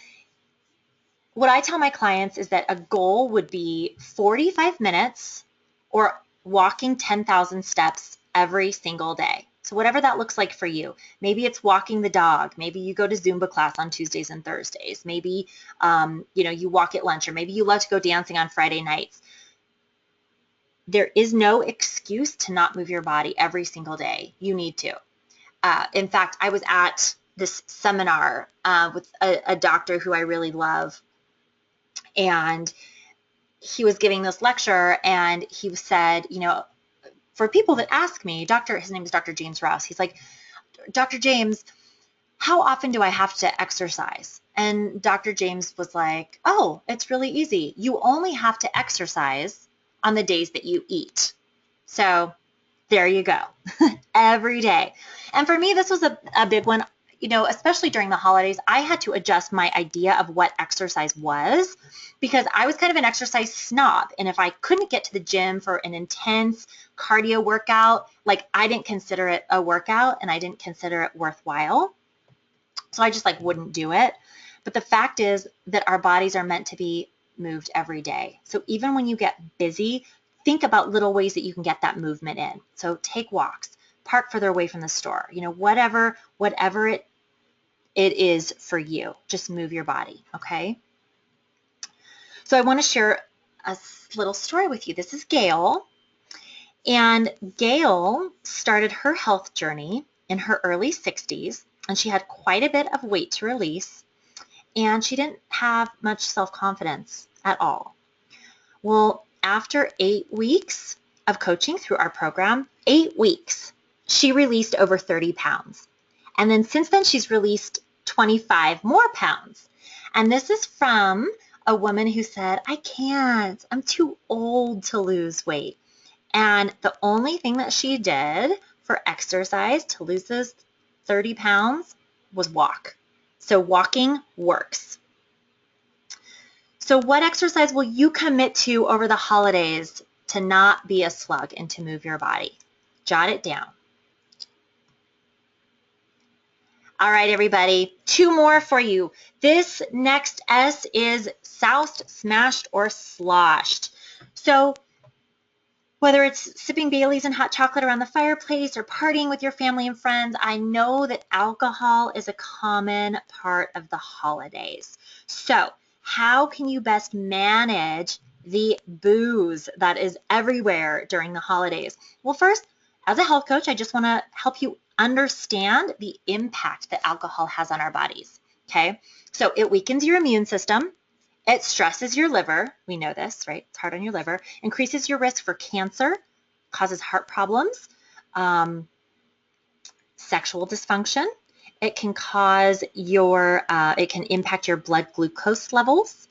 what I tell my clients is that a goal would be 45 minutes or walking 10,000 steps every single day. So whatever that looks like for you. Maybe it's walking the dog. Maybe you go to Zumba class on Tuesdays and Thursdays. Maybe, you walk at lunch, or maybe you love to go dancing on Friday nights. There is no excuse to not move your body every single day. You need to. In fact, I was at this seminar with a doctor who I really love, and he was giving this lecture, and he said, for people that ask me, his name is Dr. James Rouse. He's like, Dr. James, how often do I have to exercise? And Dr. James was like, oh, it's really easy. You only have to exercise on the days that you eat. So there you go. Every day. And for me, this was a big one. Especially during the holidays, I had to adjust my idea of what exercise was because I was kind of an exercise snob. And if I couldn't get to the gym for an intense cardio workout, I didn't consider it a workout and I didn't consider it worthwhile. So I just wouldn't do it. But the fact is that our bodies are meant to be moved every day. So even when you get busy, think about little ways that you can get that movement in. So take walks, park further away from the store, whatever it is for you, just move your body, okay? So I want to share a little story with you. This is Gail, and Gail started her health journey in her early 60s, and she had quite a bit of weight to release, and she didn't have much self-confidence at all. Well, after 8 weeks of coaching through our program, 8 weeks, she released over 30 pounds. And then since then, she's released 25 more pounds. And this is from a woman who said, I can't, I'm too old to lose weight. And the only thing that she did for exercise to lose those 30 pounds was walk. So walking works. So what exercise will you commit to over the holidays to not be a slug and to move your body. Jot it down. All right, everybody, 2 more for you. This next S is soused, smashed, or sloshed. So whether it's sipping Baileys and hot chocolate around the fireplace or partying with your family and friends, I know that alcohol is a common part of the holidays. So how can you best manage the booze that is everywhere during the holidays? Well, first, as a health coach, I just want to help you understand the impact that alcohol has on our bodies, okay? So it weakens your immune system. It stresses your liver. We know this, right? It's hard on your liver. Increases your risk for cancer, causes heart problems, sexual dysfunction. It can it can impact your blood glucose levels.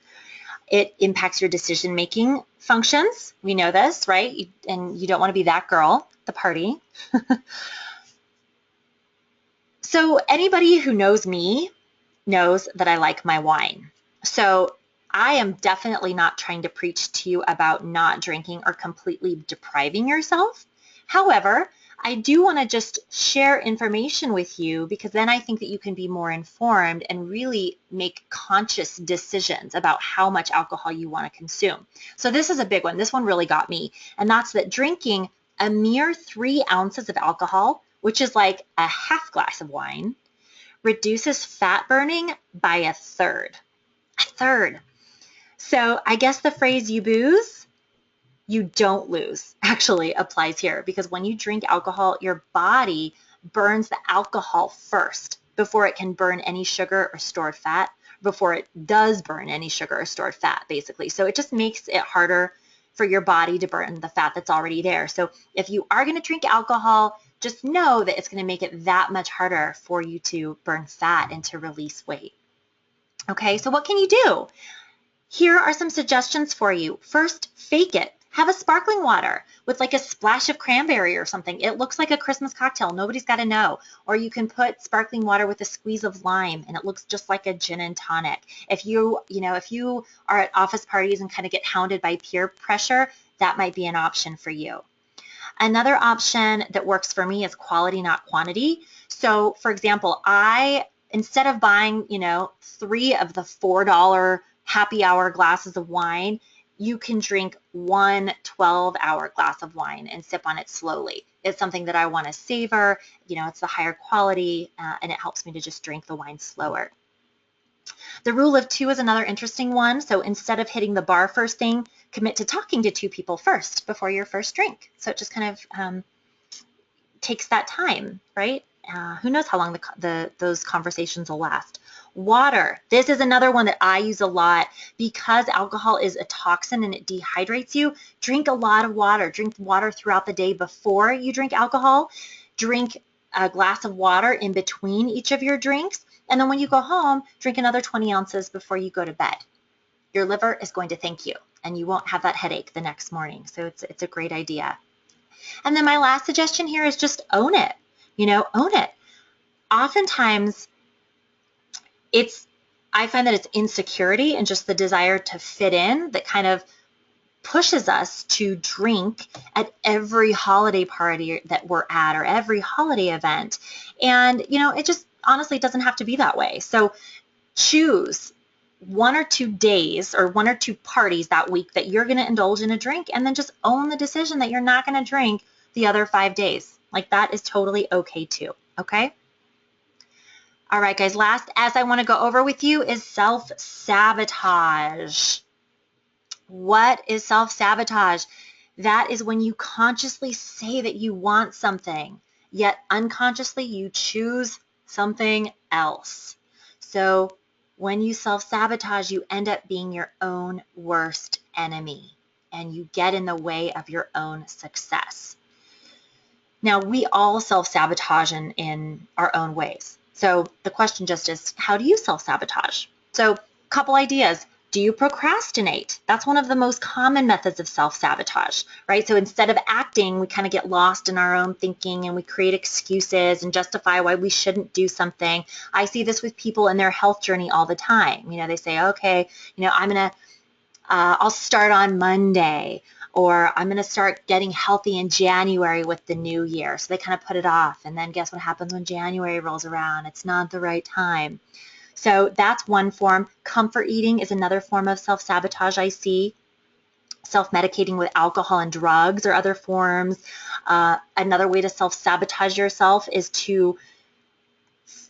It impacts your decision-making functions. We know this, right? And you don't want to be that girl at the party. So anybody who knows me knows that I like my wine. So I am definitely not trying to preach to you about not drinking or completely depriving yourself. However, I do want to just share information with you because then I think that you can be more informed and really make conscious decisions about how much alcohol you want to consume. So this is a big one. This one really got me. And that's that drinking a mere 3 ounces of alcohol, which is like a half glass of wine, reduces fat burning by a third. A third. So I guess the phrase you booze, you don't lose actually applies here because when you drink alcohol, your body burns the alcohol first before it can burn any sugar or stored fat, before it does burn any sugar or stored fat, basically. So it just makes it harder for your body to burn the fat that's already there. So if you are going to drink alcohol, just know that it's going to make it that much harder for you to burn fat and to release weight. Okay, so what can you do? Here are some suggestions for you. First, fake it. Have a sparkling water with like a splash of cranberry or something. It looks like a Christmas cocktail. Nobody's got to know. Or you can put sparkling water with a squeeze of lime and it looks just like a gin and tonic. If you are at office parties and kind of get hounded by peer pressure, that might be an option for you. Another option that works for me is quality, not quantity. So for example, instead of buying, 3 of the $4 happy hour glasses of wine, you can drink 1 12-hour glass of wine and sip on it slowly. It's something that I want to savor. It's the higher quality and it helps me to just drink the wine slower. The rule of 2 is another interesting one. So instead of hitting the bar first thing, commit to talking to 2 people first before your first drink. So it just kind of takes that time, right? Who knows how long those conversations will last. Water. This is another one that I use a lot because alcohol is a toxin and it dehydrates you. Drink a lot of water. Drink water throughout the day before you drink alcohol. Drink a glass of water in between each of your drinks. And then when you go home, drink another 20 ounces before you go to bed. Your liver is going to thank you and you won't have that headache the next morning. So it's a great idea. And then my last suggestion here is just own it. Own it. Oftentimes, I find that it's insecurity and just the desire to fit in that kind of pushes us to drink at every holiday party that we're at or every holiday event. And, it just honestly doesn't have to be that way. So choose 1 or 2 days or 1 or 2 parties that week that you're going to indulge in a drink and then just own the decision that you're not going to drink the other 5 days. Like that is totally okay too. Okay? All right, guys, last as I want to go over with you is self-sabotage. What is self-sabotage? That is when you consciously say that you want something, yet unconsciously you choose something else. So when you self-sabotage, you end up being your own worst enemy and you get in the way of your own success. Now, we all self-sabotage in our own ways. So the question just is, how do you self-sabotage? So a couple ideas. Do you procrastinate? That's one of the most common methods of self-sabotage, right? So instead of acting, we kind of get lost in our own thinking and we create excuses and justify why we shouldn't do something. I see this with people in their health journey all the time. They say, okay, I'll start on Monday. or I'm going to start getting healthy in January with the new year. So they kind of put it off. And then guess what happens when January rolls around? It's not the right time. So that's one form. Comfort eating is another form of self-sabotage I see. Self-medicating with alcohol and drugs or other forms. Another way to self-sabotage yourself is to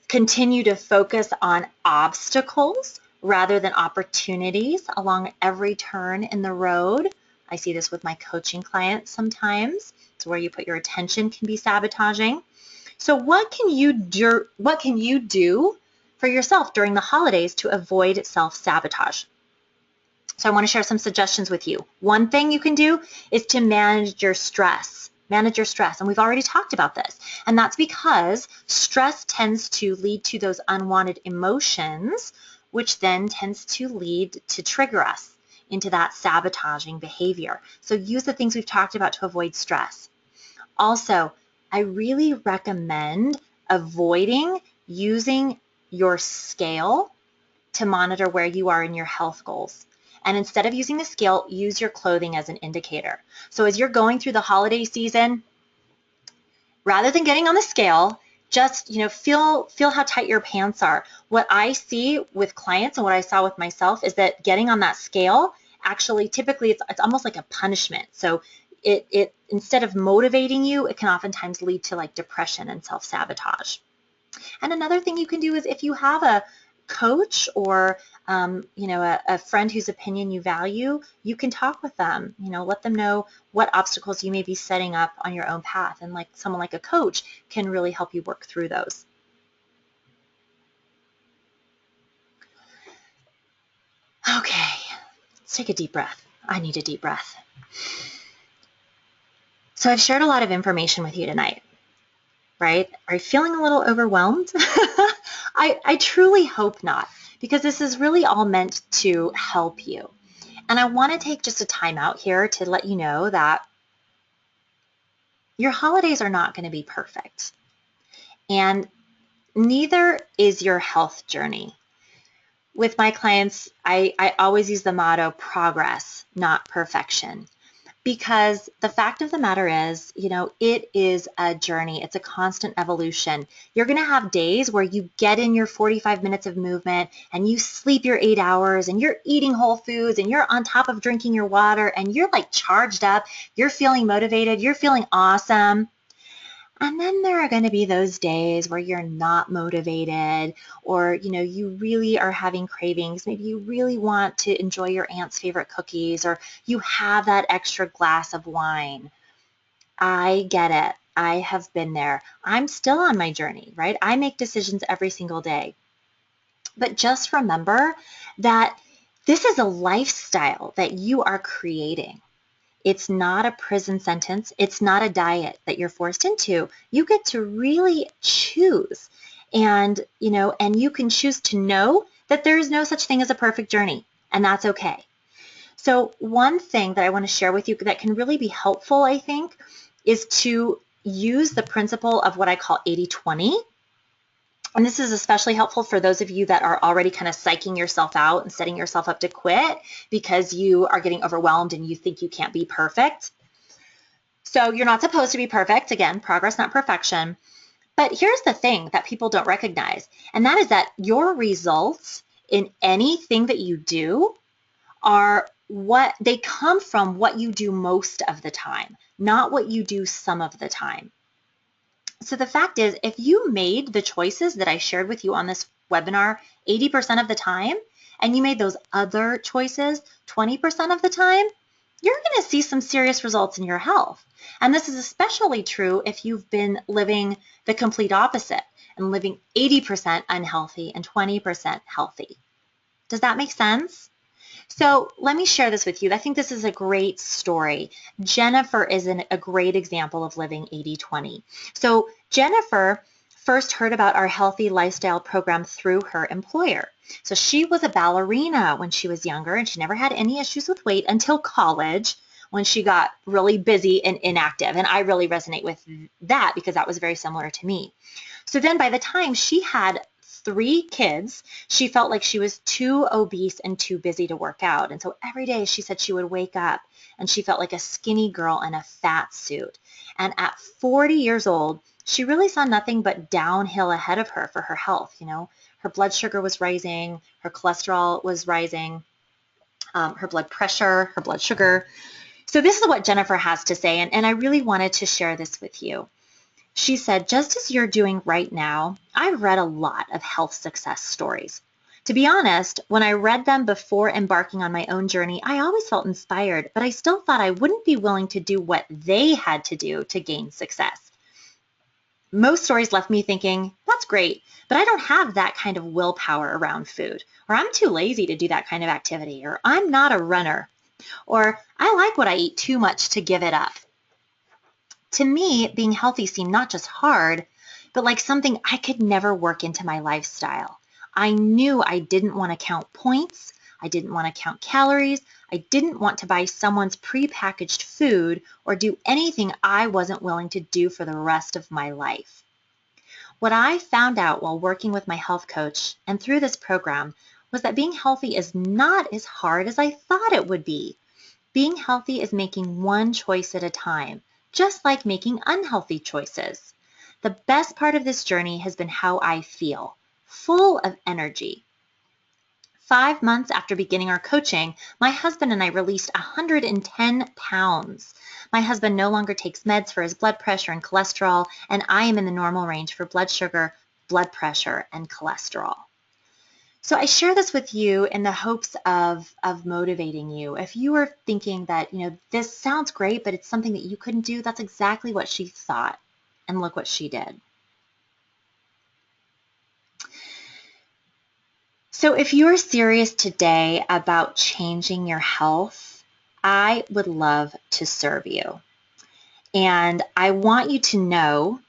continue to focus on obstacles rather than opportunities along every turn in the road. I see this with my coaching clients sometimes. It's where you put your attention can be sabotaging. So what can you do for yourself during the holidays to avoid self-sabotage? So I want to share some suggestions with you. One thing you can do is to manage your stress. Manage your stress. And we've already talked about this. And that's because stress tends to lead to those unwanted emotions, which then tends to lead to trigger us into that sabotaging behavior. So use the things we've talked about to avoid stress. Also, I really recommend avoiding using your scale to monitor where you are in your health goals. And instead of using the scale, use your clothing as an indicator. So as you're going through the holiday season, rather than getting on the scale, just feel how tight your pants are. What I see with clients and what I saw with myself is that getting on that scale, actually typically it's almost like a punishment. So it instead of motivating you, it can oftentimes lead to like depression and self-sabotage. And another thing you can do is if you have a coach or a friend whose opinion you value, you can talk with them, let them know what obstacles you may be setting up on your own path. And like someone like a coach can really help you work through those. Okay, let's take a deep breath. I need a deep breath. So I've shared a lot of information with you tonight, right? Are you feeling a little overwhelmed? I truly hope not, because this is really all meant to help you. And I want to take just a time out here to let you know that your holidays are not going to be perfect. And neither is your health journey. With my clients, I always use the motto, progress, not perfection. Because the fact of the matter is, it is a journey. It's a constant evolution. You're going to have days where you get in your 45 minutes of movement and you sleep your 8 hours and you're eating whole foods and you're on top of drinking your water and you're like charged up. You're feeling motivated. You're feeling awesome. And then there are going to be those days where you're not motivated or, you really are having cravings. Maybe you really want to enjoy your aunt's favorite cookies or you have that extra glass of wine. I get it. I have been there. I'm still on my journey, right? I make decisions every single day. But just remember that this is a lifestyle that you are creating. It's not a prison sentence. It's not a diet that you're forced into. You get to really choose. And, and you can choose to know that there is no such thing as a perfect journey, and that's okay. So one thing that I want to share with you that can really be helpful, I think, is to use the principle of what I call 80-20. And this is especially helpful for those of you that are already kind of psyching yourself out and setting yourself up to quit because you are getting overwhelmed and you think you can't be perfect. So you're not supposed to be perfect. Again, progress, not perfection. But here's the thing that people don't recognize, and that is that your results in anything that you do are what they come from what you do most of the time, not what you do some of the time. So the fact is, if you made the choices that I shared with you on this webinar 80% of the time, and you made those other choices 20% of the time, you're going to see some serious results in your health. And this is especially true if you've been living the complete opposite and living 80% unhealthy and 20% healthy. Does that make sense? So let me share this with you. I think this is a great story. Jennifer is a great example of living 80-20. So Jennifer first heard about our healthy lifestyle program through her employer. So she was a ballerina when she was younger, and she never had any issues with weight until college when she got really busy and inactive. And I really resonate with that because that was very similar to me. So then by the time she had 3 kids, she felt like she was too obese and too busy to work out. And so every day she said she would wake up and she felt like a skinny girl in a fat suit. And at 40 years old, she really saw nothing but downhill ahead of her for her health. Her blood sugar was rising, her cholesterol was rising, her blood pressure, her blood sugar. So this is what Jennifer has to say, and I really wanted to share this with you. She said, just as you're doing right now, I've read a lot of health success stories. To be honest, when I read them before embarking on my own journey, I always felt inspired, but I still thought I wouldn't be willing to do what they had to do to gain success. Most stories left me thinking, that's great, but I don't have that kind of willpower around food, or I'm too lazy to do that kind of activity, or I'm not a runner, or I like what I eat too much to give it up. To me, being healthy seemed not just hard, but like something I could never work into my lifestyle. I knew I didn't want to count points. I didn't want to count calories. I didn't want to buy someone's prepackaged food or do anything I wasn't willing to do for the rest of my life. What I found out while working with my health coach and through this program was that being healthy is not as hard as I thought it would be. Being healthy is making one choice at a time, just like making unhealthy choices. The best part of this journey has been how I feel, full of energy. 5 months after beginning our coaching, my husband and I released 110 pounds. My husband no longer takes meds for his blood pressure and cholesterol, and I am in the normal range for blood sugar, blood pressure, and cholesterol. So I share this with you in the hopes of motivating you. If you are thinking that, this sounds great, but it's something that you couldn't do, that's exactly what she thought. And look what she did. So if you're serious today about changing your health, I would love to serve you. And I want you to know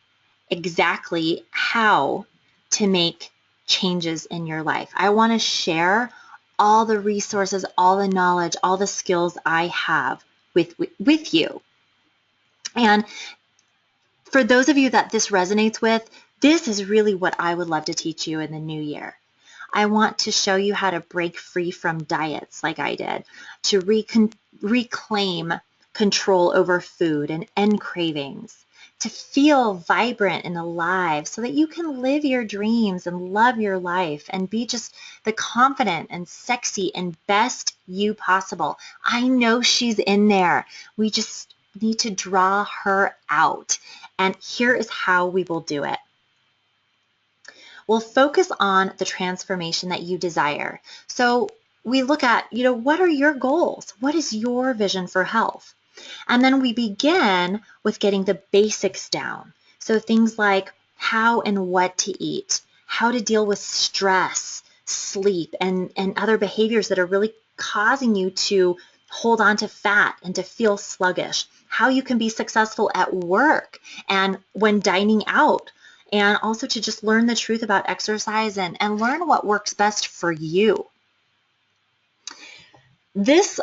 exactly how to make changes in your life. I want to share all the resources, all the knowledge, all the skills I have with you. And for those of you that this resonates with, this is really what I would love to teach you in the new year. I want to show you how to break free from diets like I did, to reclaim control over food and end cravings, to feel vibrant and alive so that you can live your dreams and love your life and be just the confident and sexy and best you possible. I know she's in there. We just need to draw her out. And here is how we will do it. We'll focus on the transformation that you desire. So we look at, what are your goals? What is your vision for health? And then we begin with getting the basics down. So things like how and what to eat, how to deal with stress, sleep, and other behaviors that are really causing you to hold on to fat and to feel sluggish, how you can be successful at work and when dining out, and also to just learn the truth about exercise and learn what works best for you.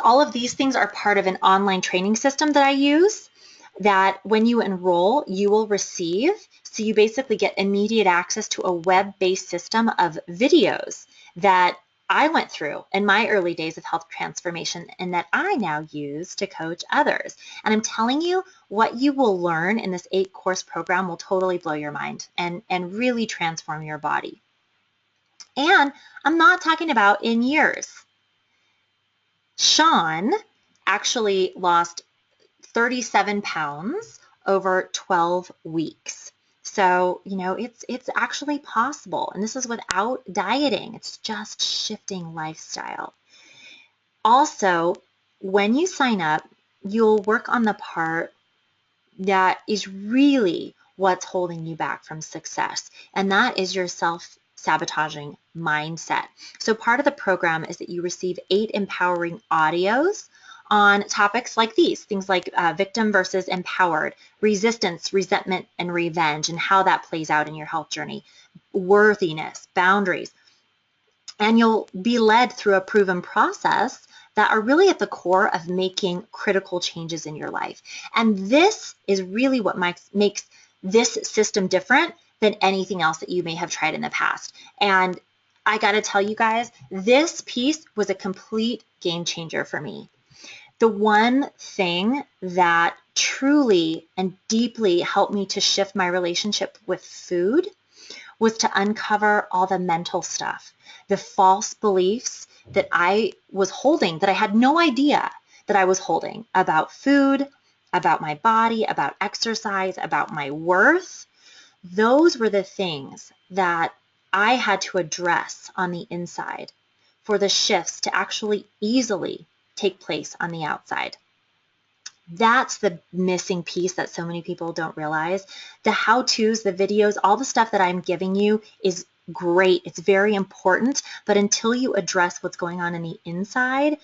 All of these things are part of an online training system that I use that when you enroll, you will receive. So you basically get immediate access to a web-based system of videos that I went through in my early days of health transformation and that I now use to coach others. And I'm telling you, what you will learn in this 8-course program will totally blow your mind and really transform your body. And I'm not talking about in years. Sean actually lost 37 pounds over 12 weeks. So, it's actually possible. And this is without dieting. It's just shifting lifestyle. Also, when you sign up, you'll work on the part that is really what's holding you back from success. And that is your self-sabotaging mindset. So part of the program is that you receive 8 empowering audios on topics like these, things like victim versus empowered, resistance, resentment, and revenge, and how that plays out in your health journey, worthiness, boundaries. And you'll be led through a proven process that are really at the core of making critical changes in your life. And this is really what makes this system different than anything else that you may have tried in the past. And I got to tell you guys, this piece was a complete game changer for me. The one thing that truly and deeply helped me to shift my relationship with food was to uncover all the mental stuff, the false beliefs that I was holding, that I had no idea that I was holding about food, about my body, about exercise, about my worth. Those were the things that I had to address on the inside for the shifts to actually easily take place on the outside. That's the missing piece that so many people don't realize. The how-tos, the videos, all the stuff that I'm giving you is great. It's very important, but until you address what's going on in the inside,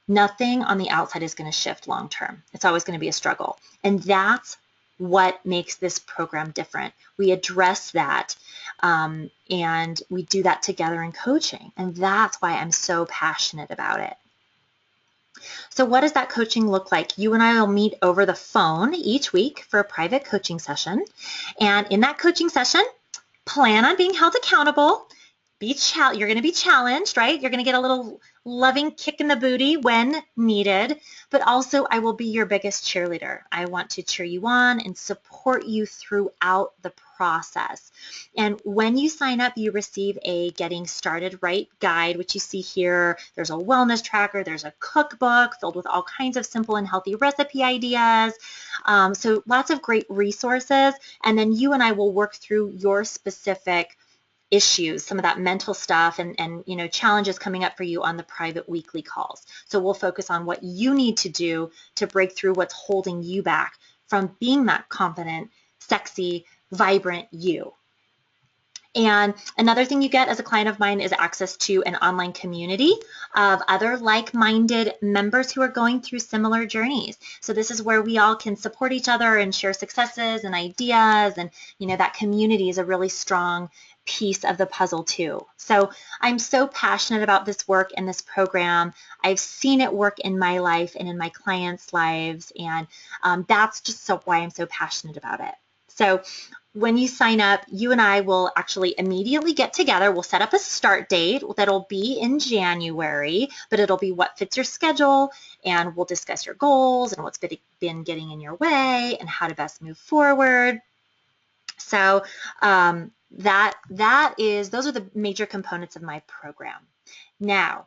nothing on the outside is going to shift long term. It's always going to be a struggle. And that's what makes this program different. We address that, and we do that together in coaching. And that's why I'm so passionate about it. So what does that coaching look like? You and I will meet over the phone each week for a private coaching session. And in that coaching session, plan on being held accountable. You're going to be challenged, right? You're going to get a little loving kick in the booty when needed, but also I will be your biggest cheerleader. I want to cheer you on and support you throughout the process. And when you sign up, you receive a Getting Started Right guide, which you see here. There's a wellness tracker. There's a cookbook filled with all kinds of simple and healthy recipe ideas. So lots of great resources. And then you and I will work through your specific issues, some of that mental stuff and challenges coming up for you on the private weekly calls. So we'll focus on what you need to do to break through what's holding you back from being that confident, sexy, vibrant you. And another thing you get as a client of mine is access to an online community of other like-minded members who are going through similar journeys. So this is where we all can support each other and share successes and ideas, and that community is a really strong piece of the puzzle too. So I'm so passionate about this work and this program. I've seen it work in my life and in my clients' lives, and that's just why I'm so passionate about it. So when you sign up, you and I will actually immediately get together. We'll set up a start date that'll be in January, but it'll be what fits your schedule, and we'll discuss your goals and what's been getting in your way and how to best move forward. So those are the major components of my program. Now,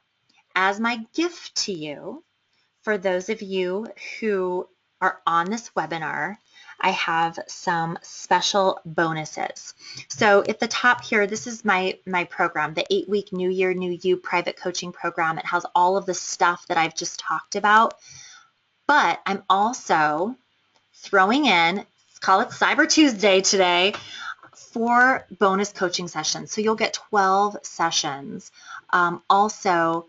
as my gift to you, for those of you who are on this webinar, I have some special bonuses. So at the top here, this is my program, the 8-week New Year, New You private coaching program. It has all of the stuff that I've just talked about, but I'm also throwing in, let's call it Cyber Tuesday today, 4 bonus coaching sessions. So you'll get 12 sessions. Also,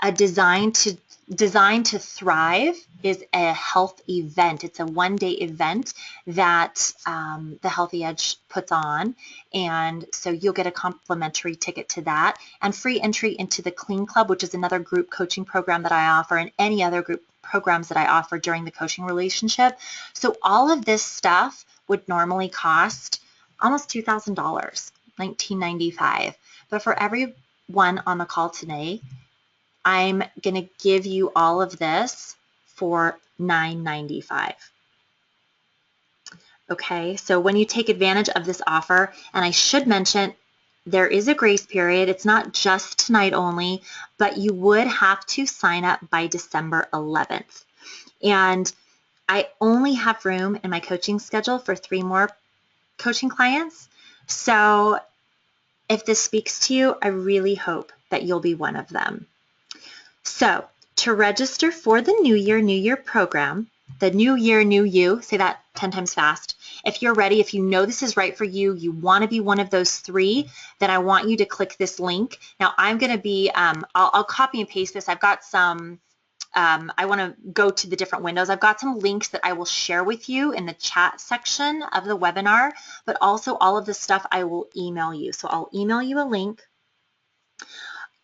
a Design to Thrive is a health event. It's a one-day event that the Healthy Edge puts on, and so you'll get a complimentary ticket to that and free entry into the Clean Club, which is another group coaching program that I offer, and any other group programs that I offer during the coaching relationship. So all of this stuff would normally cost almost $2,000, $1,995. But for everyone on the call today, I'm going to give you all of this for $995. Okay, so when you take advantage of this offer, and I should mention, there is a grace period. It's not just tonight only, but you would have to sign up by December 11th. And I only have room in my coaching schedule for 3 more coaching clients. So if this speaks to you, I really hope that you'll be one of them. So to register for the New Year, New You program, the New Year, New You, say that 10 times fast. If you're ready, if you know this is right for you, you want to be one of those 3, then I want you to click this link. Now I'm going to be, I'll copy and paste this. I've got some, I want to go to the different windows. I've got some links that I will share with you in the chat section of the webinar, but also all of this stuff I will email you. So I'll email you a link.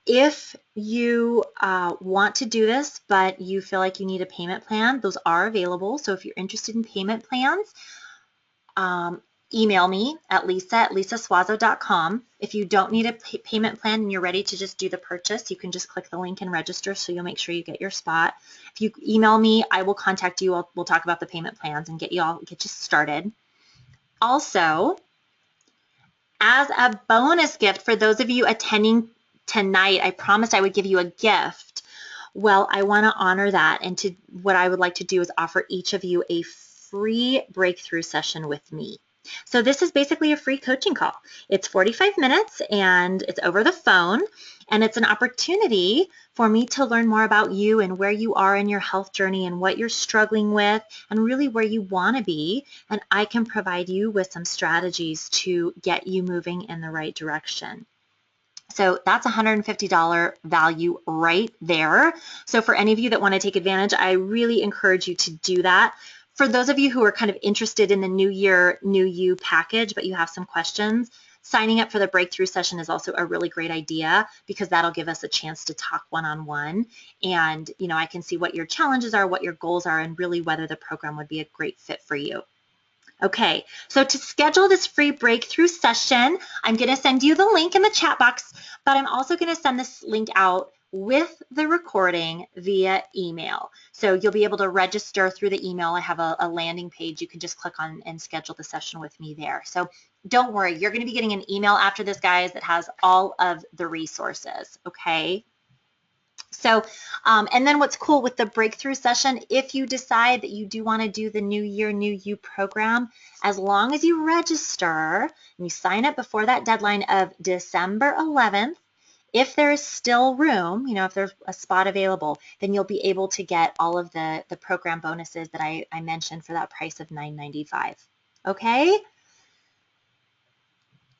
If you want to do this, but you feel like you need a payment plan, those are available. So if you're interested in payment plans, email me at lisa@lisaswazo.com. If you don't need a payment plan and you're ready to just do the purchase, you can just click the link and register, so you'll make sure you get your spot. If you email me, I will contact you. We'll talk about the payment plans and get you started. Also, as a bonus gift for those of you attending tonight, I promised I would give you a gift. Well, I want to honor that, and what I would like to do is offer each of you a free breakthrough session with me. So this is basically a free coaching call. It's 45 minutes and it's over the phone, and it's an opportunity for me to learn more about you and where you are in your health journey and what you're struggling with and really where you want to be. And I can provide you with some strategies to get you moving in the right direction. So that's a $150 value right there. So for any of you that want to take advantage, I really encourage you to do that. For those of you who are kind of interested in the New Year, New You package, but you have some questions, signing up for the breakthrough session is also a really great idea, because that'll give us a chance to talk one-on-one. And, I can see what your challenges are, what your goals are, and really whether the program would be a great fit for you. Okay, so to schedule this free breakthrough session, I'm going to send you the link in the chat box, but I'm also going to send this link out with the recording via email. So you'll be able to register through the email. I have a landing page. You can just click on and schedule the session with me there. So don't worry, you're going to be getting an email after this, guys, that has all of the resources, okay? So, and then what's cool with the breakthrough session, if you decide that you do want to do the New Year, New You program, as long as you register and you sign up before that deadline of December 11th, if there is still room, if there's a spot available, then you'll be able to get all of the program bonuses that I mentioned for that price of $9.95. Okay?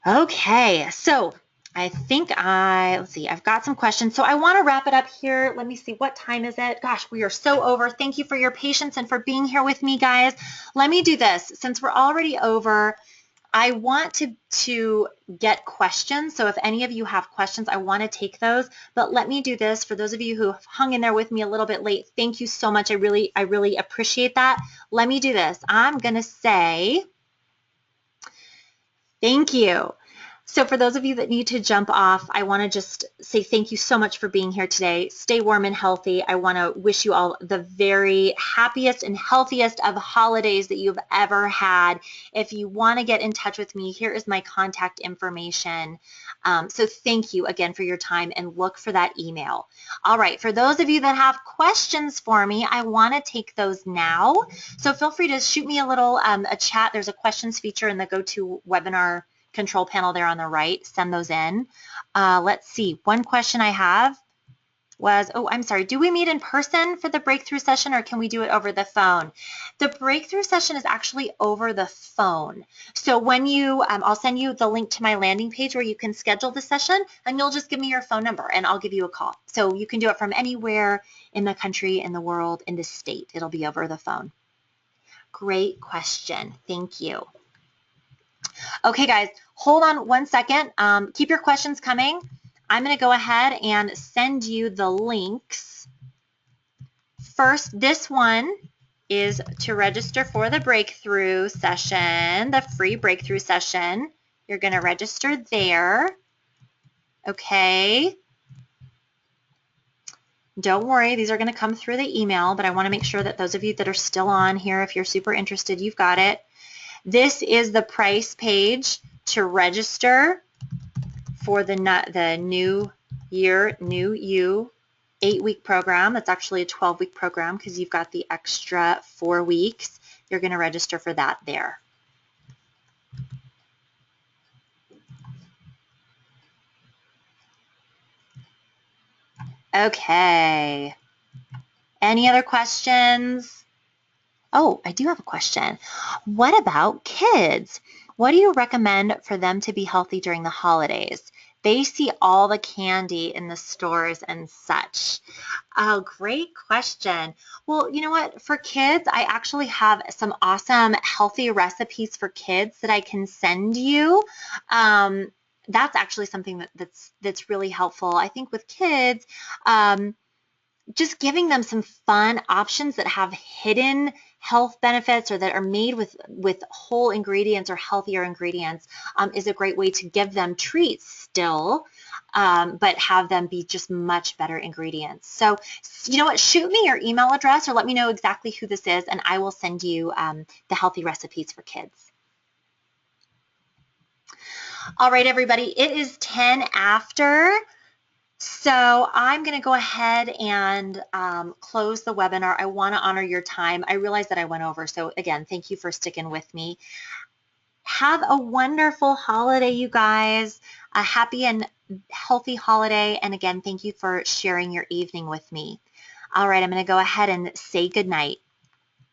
Okay, so I think let's see, I've got some questions. So I want to wrap it up here. Let me see, what time is it? Gosh, we are so over. Thank you for your patience and for being here with me, guys. Let me do this. Since we're already over, I want to get questions. So if any of you have questions, I want to take those. But let me do this. For those of you who have hung in there with me a little bit late, thank you so much. I really appreciate that. Let me do this. I'm going to say thank you. So for those of you that need to jump off, I want to just say thank you so much for being here today. Stay warm and healthy. I want to wish you all the very happiest and healthiest of holidays that you've ever had. If you want to get in touch with me, here is my contact information. So thank you again for your time, and look for that email. All right, for those of you that have questions for me, I want to take those now. So feel free to shoot me a little a chat. There's a questions feature in the GoToWebinar control panel there on the right. Send those in. Let's see. One question I have was, I'm sorry, do we meet in person for the breakthrough session, or can we do it over the phone? The breakthrough session is actually over the phone. So when you, I'll send you the link to my landing page where you can schedule the session, and you'll just give me your phone number and I'll give you a call. So you can do it from anywhere in the country, in the world, in the state. It'll be over the phone. Great question. Thank you. Okay, guys, hold on one second. Keep your questions coming. I'm going to go ahead and send you the links. First, this one is to register for the breakthrough session, the free breakthrough session. You're going to register there. Okay. Don't worry, these are going to come through the email, but I want to make sure that those of you that are still on here, if you're super interested, you've got it. This is the price page to register for the New Year, New You 8-week program. That's actually a 12-week program because you've got the extra 4 weeks. You're going to register for that there. Okay. Any other questions? Oh, I do have a question. What about kids? What do you recommend for them to be healthy during the holidays? They see all the candy in the stores and such. Oh, great question. Well, you know what? For kids, I actually have some awesome healthy recipes for kids that I can send you. That's actually something that's really helpful. I think with kids, just giving them some fun options that have hidden health benefits or that are made with whole ingredients or healthier ingredients is a great way to give them treats still, but have them be just much better ingredients. So you know what, shoot me your email address or let me know exactly who this is, and I will send you the healthy recipes for kids. All right, everybody, it is 10 after. So I'm going to go ahead and close the webinar. I want to honor your time. I realize that I went over. So again, thank you for sticking with me. Have a wonderful holiday, you guys. A happy and healthy holiday. And again, thank you for sharing your evening with me. All right, I'm going to go ahead and say goodnight.